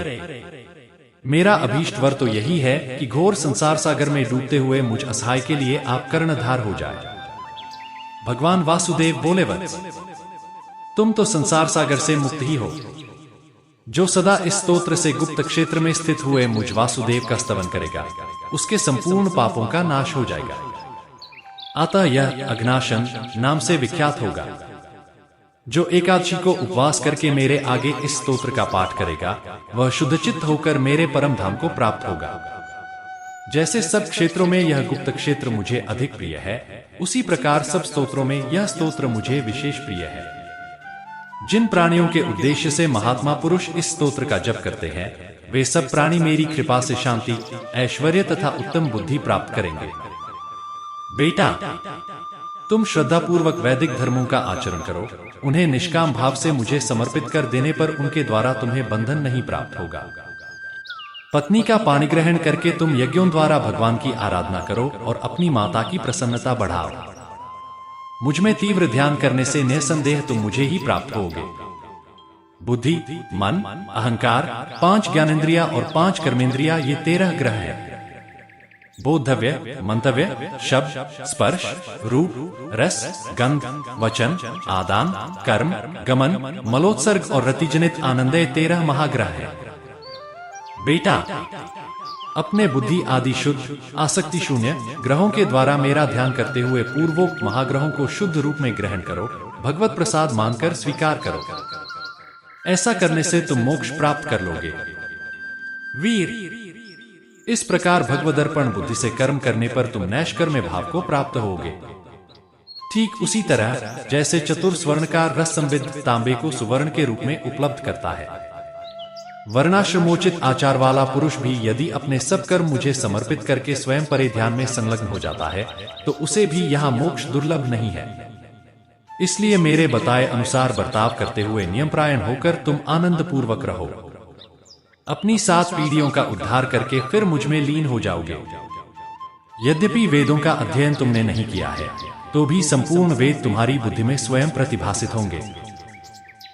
मेरा अभीष्ट वर तो यही है कि घोर संसार सागर में डूबते हुए मुझ असहाय के लिए आप कर्णधार हो जाए। भगवान वासुदेव बोले, वत्स, तुम तो संसार सागर से मुक्त ही हो। जो सदा इस स्तोत्र से गुप्त क्षेत्र में स्थित हुए मुझ वासुदेव का स्तवन करेगा, उसके संपूर्ण पापों का नाश हो जाएगा। अतः यह अघनाशन नाम से विख्यात होगा। जो एकादशी को उपवास करके मेरे आगे इस स्तोत्र का पाठ करेगा, वह शुद्धचित्त होकर मेरे परम धाम को प्राप्त होगा। जैसे सब क्षेत्रों में यह गुप्त क्षेत्र मुझे अधिक प्रिय है, उसी प्रकार सब स्तोत्रों में यह स्तोत्र मुझे विशेष प्रिय है। जिन प्राणियों के उद्देश्य से महात्मा पुरुष इस स्तोत्र का जप करते हैं, वे सब प्राणी मेरी कृपा से शांति, ऐश्वर्य तथा उत्तम बुद्धि प्राप्त करेंगे। बेटा, तुम श्रद्धापूर्वक वैदिक धर्मों का आचरण करो, उन्हें निष्काम भाव से मुझे समर्पित कर देने पर उनके द्वारा तुम्हें बंधन नहीं प्राप्त होगा। पत्नी का पानी ग्रहण करके तुम यज्ञों द्वारा भगवान की आराधना करो और अपनी माता की प्रसन्नता बढ़ाओ। मुझ में तीव्र ध्यान करने से निसंदेह तुम मुझे ही प्राप्त होगे। बुद्धि, मन, अहंकार, 5 ज्ञानेंद्रिया और 5 कर्मेंद्रिया, ये 13 ग्रह है। बोधव्य, मंतव्य, शब्द, स्पर्श, रूप, रस, गंध, वचन, आदान, कर्म, गमन, मलोत्सर्ग और रतिजनित आनंदय 13 महाग्रह है। बेटा, अपने बुद्धि आदि शुद्ध, आसक्ति शून्य ग्रहों के द्वारा मेरा ध्यान करते हुए पूर्वोक्त महाग्रहों को शुद्ध रूप में ग्रहण करो, भगवत प्रसाद मानकर स्वीकार करो। ऐसा करने से तुम मोक्ष प्राप्त कर लोगे। वीर, इस प्रकार भगवदर्पण बुद्धि से कर्म करने पर तुम नैष्कर्म्य भाव को प्राप्त होगे। ठीक उसी तरह जैसे चतुर स्वर्णकार रस संविद्ध तांबे को सुवर्ण के रूप में उपलब्ध करता है, वर्णाश्रमोचित आचार वाला पुरुष भी यदि अपने सब कर्म मुझे समर्पित करके स्वयं परे ध्यान में संलग्न हो जाता है, तो उसे भी यहाँ मोक्ष दुर्लभ नहीं है। इसलिए मेरे बताए अनुसार बर्ताव करते हुए नियमपरायण होकर तुम आनंद पूर्वक रहो। अपनी 7 पीढ़ियों का उद्धार करके फिर मुझ में लीन हो जाओगे। यद्यपि वेदों का अध्ययन तुमने नहीं किया है, तो भी संपूर्ण वेद तुम्हारी बुद्धि में स्वयं प्रतिभासित होंगे।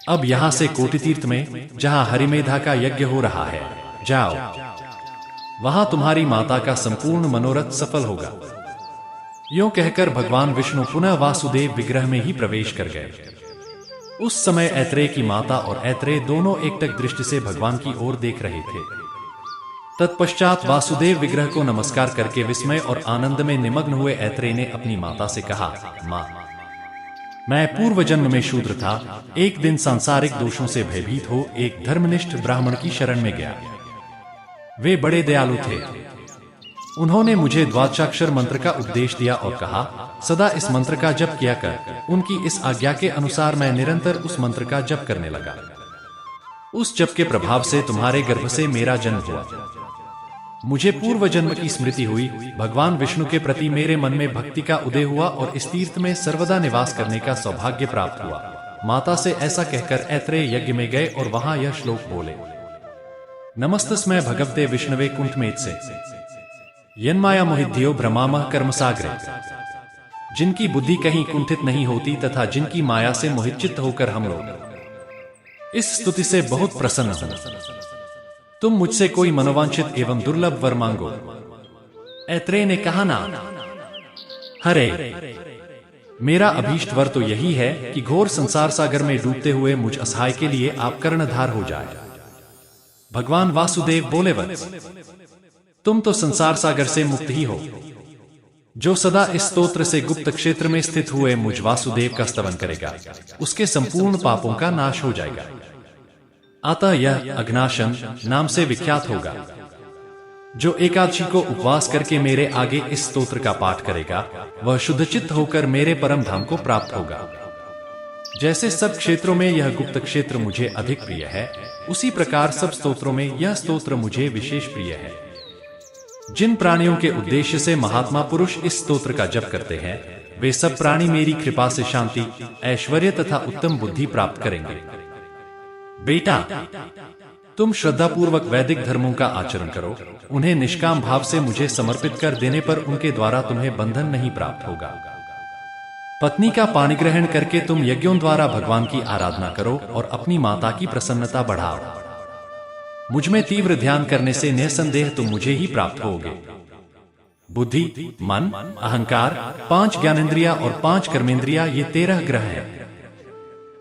अब यहाँ से कोटि तीर्थ में, जहाँ हरिमेधा का यज्ञ हो रहा है, जाओ। वहां तुम्हारी माता का संपूर्ण मनोरथ सफल होगा। यूं कहकर भगवान विष्णु पुनः वासुदेव विग्रह में ही प्रवेश कर गए। उस समय ऐत्रेय की माता और ऐत्रेय दोनों एकटक दृष्टि से भगवान की ओर देख रहे थे। तत्पश्चात वासुदेव विग्रह को नमस्कार करके विस्मय और आनंद में निमग्न हुए ऐत्रेय ने अपनी माता से कहा, मां, मैं पूर्व जन्म में शूद्र था। एक दिन सांसारिक दोषों से भयभीत हो एक धर्मनिष्ठ ब्राह्मण की शरण में गया। वे बड़े दयालु थे। उन्होंने मुझे द्वादशाक्षर मंत्र का उपदेश दिया और कहा, सदा इस मंत्र का जप किया कर। उनकी इस आज्ञा के अनुसार मैं निरंतर उस मंत्र का जप करने लगा। उस जप के प्रभाव से तुम्हारे गर्भ से मेरा जन्म हुआ। मुझे पूर्व जन्म की स्मृति हुई। भगवान विष्णु के प्रति मेरे मन में भक्ति का उदय हुआ और इस तीर्थ में सर्वदा निवास करने का सौभाग्य प्राप्त हुआ। माता से ऐसा कहकर ऐत्रेय यज्ञ में गए और वहां यह श्लोक बोले, नमस्तस्मै भगवते विष्णवे कुंठमेत से यन्माया मोहिध्यो भ्रमामः कर्मसागरे। जिनकी बुद्धि कहीं कुंठित नहीं होती तथा जिनकी माया से मोहित चित्त होकर हम लोग इस स्तुति से बहुत प्रसन्न हो। तुम मुझसे कोई मनोवांछित एवं दुर्लभ वर मांगो। ऐत्रेय ने कहा, ना हरे, मेरा अभीष्ट वर तो यही है कि घोर संसार सागर में डूबते हुए मुझ असहाय के लिए आप कर्णधार हो जाए। भगवान वासुदेव बोले, वत्स, तुम तो संसार सागर से मुक्त ही हो। जो सदा इस स्तोत्र से गुप्त क्षेत्र में स्थित हुए मुझ वासुदेव का स्तवन करेगा, उसके संपूर्ण पापों का नाश हो जाएगा। अतः यह अघनाशन नाम से विख्यात होगा। जो एकादशी को उपवास करके मेरे आगे इस स्तोत्र का पाठ करेगा, वह शुद्धचित्त होकर मेरे परम धाम को प्राप्त होगा। जैसे सब क्षेत्रों में यह गुप्त क्षेत्र मुझे अधिक प्रिय है, उसी प्रकार सब स्तोत्रों में यह स्तोत्र मुझे विशेष प्रिय है। जिन प्राणियों के उद्देश्य से महात्मा पुरुष इस स्तोत्र का जप करते हैं, वे सब प्राणी मेरी कृपा से शांति, ऐश्वर्य तथा उत्तम बुद्धि प्राप्त करेंगे। बेटा, तुम श्रद्धापूर्वक वैदिक धर्मों का आचरण करो। उन्हें निष्काम भाव से मुझे समर्पित कर देने पर उनके द्वारा तुम्हें बंधन नहीं प्राप्त होगा। पत्नी का पाणी ग्रहण करके तुम यज्ञों द्वारा भगवान की आराधना करो और अपनी माता की प्रसन्नता बढ़ाओ। मुझ में तीव्र ध्यान करने से निसंदेह तुम मुझे ही प्राप्त होगे। बुद्धि, मन, अहंकार, 5 ज्ञानेंद्रिया और 5 कर्मेंद्रिया, ये 13 ग्रह हैं।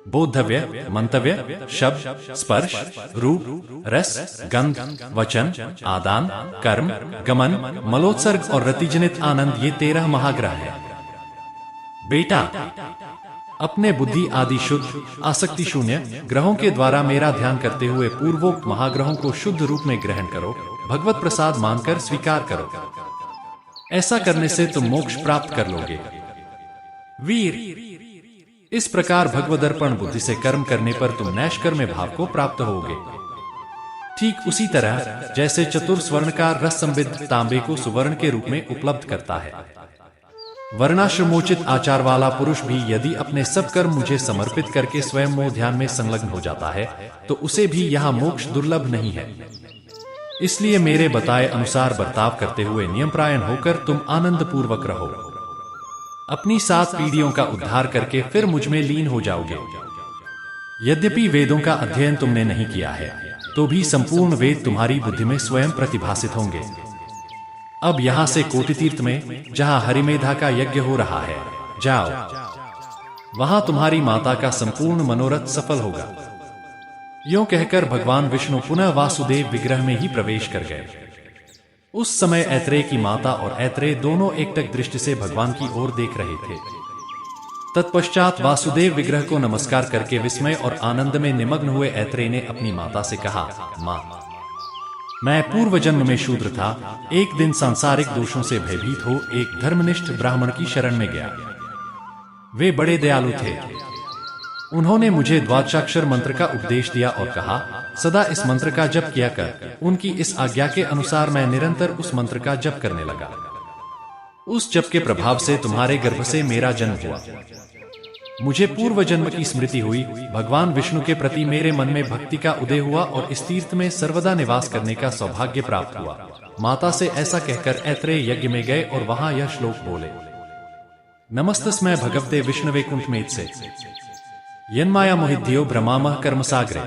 बोद्धव्य, मंतव्य, शब्द, स्पर्श, रूप, रस, गंध, वचन, आदान, कर्म, गमन, मलोत्सर्ग और रतिजनित आनंद, ये 13 महाग्रह हैं। बेटा, अपने बुद्धि आदि शुद्ध, आसक्ति शून्य ग्रहों के द्वारा मेरा ध्यान करते हुए पूर्वोक्त महाग्रहों को शुद्ध रूप में ग्रहण करो। भगवत प्रसाद मानकर स्वीकार करो। ऐसा करने से तुम मोक्ष प्राप्त कर लोगे। वीर, इस प्रकार भगवदर्पण बुद्धि से कर्म करने पर तुम नैष्कर्म्य भाव को प्राप्त होगे। ठीक उसी तरह जैसे चतुर स्वर्णकार रस संबिद्ध तांबे को सुवर्ण के रूप में उपलब्ध करता है। वर्णाश्रमोचित आचार वाला पुरुष भी यदि अपने सब कर्म मुझे समर्पित करके स्वयं मोह ध्यान में संलग्न हो जाता है, तो उसे भी यहाँ मोक्ष दुर्लभ नहीं है। इसलिए मेरे बताए अनुसार बर्ताव करते हुए नियमपरायण होकर तुम आनंद पूर्वक रहो। अपनी 7 पीढ़ियों का उद्धार करके फिर मुझ में लीन हो जाओगे। यद्यपि वेदों का अध्ययन तुमने नहीं किया है, तो भी संपूर्ण वेद तुम्हारी बुद्धि में स्वयं प्रतिभासित होंगे। अब यहाँ से कोटि तीर्थ में, जहाँ हरिमेधा का यज्ञ हो रहा है, जाओ। वहां तुम्हारी माता का संपूर्ण मनोरथ सफल होगा। यूं कहकर भगवान विष्णु पुनः वासुदेव विग्रह में ही प्रवेश कर गए। उस समय ऐत्रेय की माता और ऐत्रेय दोनों एकटक दृष्टि से भगवान की ओर देख रहे थे। तत्पश्चात वासुदेव विग्रह को नमस्कार करके विस्मय और आनंद में निमग्न हुए ऐत्रेय ने अपनी माता से कहा, मां, मैं पूर्व जन्म में शूद्र था। एक दिन सांसारिक दोषों से भयभीत हो एक धर्मनिष्ठ ब्राह्मण की शरण में गया। वे बड़े दयालु थे। उन्होंने मुझे द्वादशाक्षर मंत्र का उपदेश दिया और कहा, सदा इस मंत्र का जप किया कर। उनकी इस आज्ञा के अनुसार मैं निरंतर उस मंत्र का जप करने लगा। उस जप के प्रभाव से तुम्हारे गर्भ से मेरा जन्म हुआ। मुझे पूर्व जन्म की स्मृति हुई। भगवान विष्णु के प्रति मेरे मन में भक्ति का उदय हुआ और इस तीर्थ में सर्वदा निवास करने का सौभाग्य प्राप्त हुआ। माता से ऐसा कहकर ऐत्रेय यज्ञ में गए और वहां यह श्लोक बोले। नमस्तस्मै भगवते विष्णवे कुंठमेत से यन्माया मोहिध्यो भ्रमामः कर्मसागरे।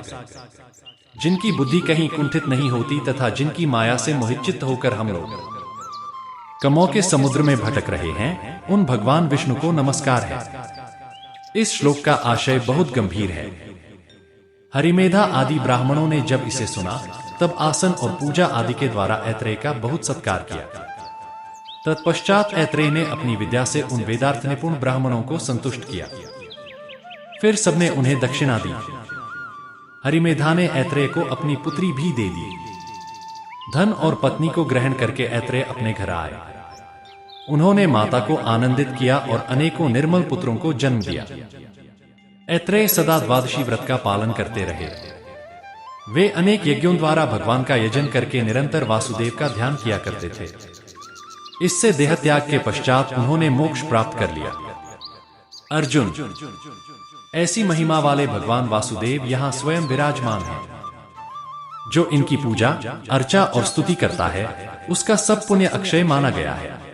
जिनकी बुद्धि कहीं कुंठित नहीं होती तथा जिनकी माया से मोहित होकर हम लोग कमों के समुद्र में भटक रहे हैं, उन भगवान विष्णु को नमस्कार है। इस श्लोक का आशय बहुत गंभीर है। हरिमेधा आदि ब्राह्मणों ने जब इसे सुना तब आसन और पूजा आदि के द्वारा ऐत्रेय का बहुत सत्कार किया। तत्पश्चात ऐत्रेय ने अपनी विद्या से उन वेदार्थ निपुण ब्राह्मणों को संतुष्ट किया। फिर सबने उन्हें दक्षिणा दी। हरिमेधा ने ऐत्रेय को अपनी पुत्री भी दे दी। धन और पत्नी को ग्रहण करके ऐत्रेय अपने घर आए। उन्होंने माता को आनंदित किया और अनेकों निर्मल पुत्रों को जन्म दिया। ऐत्रेय सदा द्वादशी व्रत का पालन करते रहे। वे अनेक यज्ञों द्वारा भगवान का यजन करके निरंतर वासुदेव का ध्यान किया करते थे। इससे देह त्याग के पश्चात उन्होंने मोक्ष प्राप्त कर लिया। अर्जुन, ऐसी महिमा वाले भगवान वासुदेव यहाँ स्वयं विराजमान हैं। जो इनकी पूजा अर्चा और स्तुति करता है उसका सब पुण्य अक्षय माना गया है।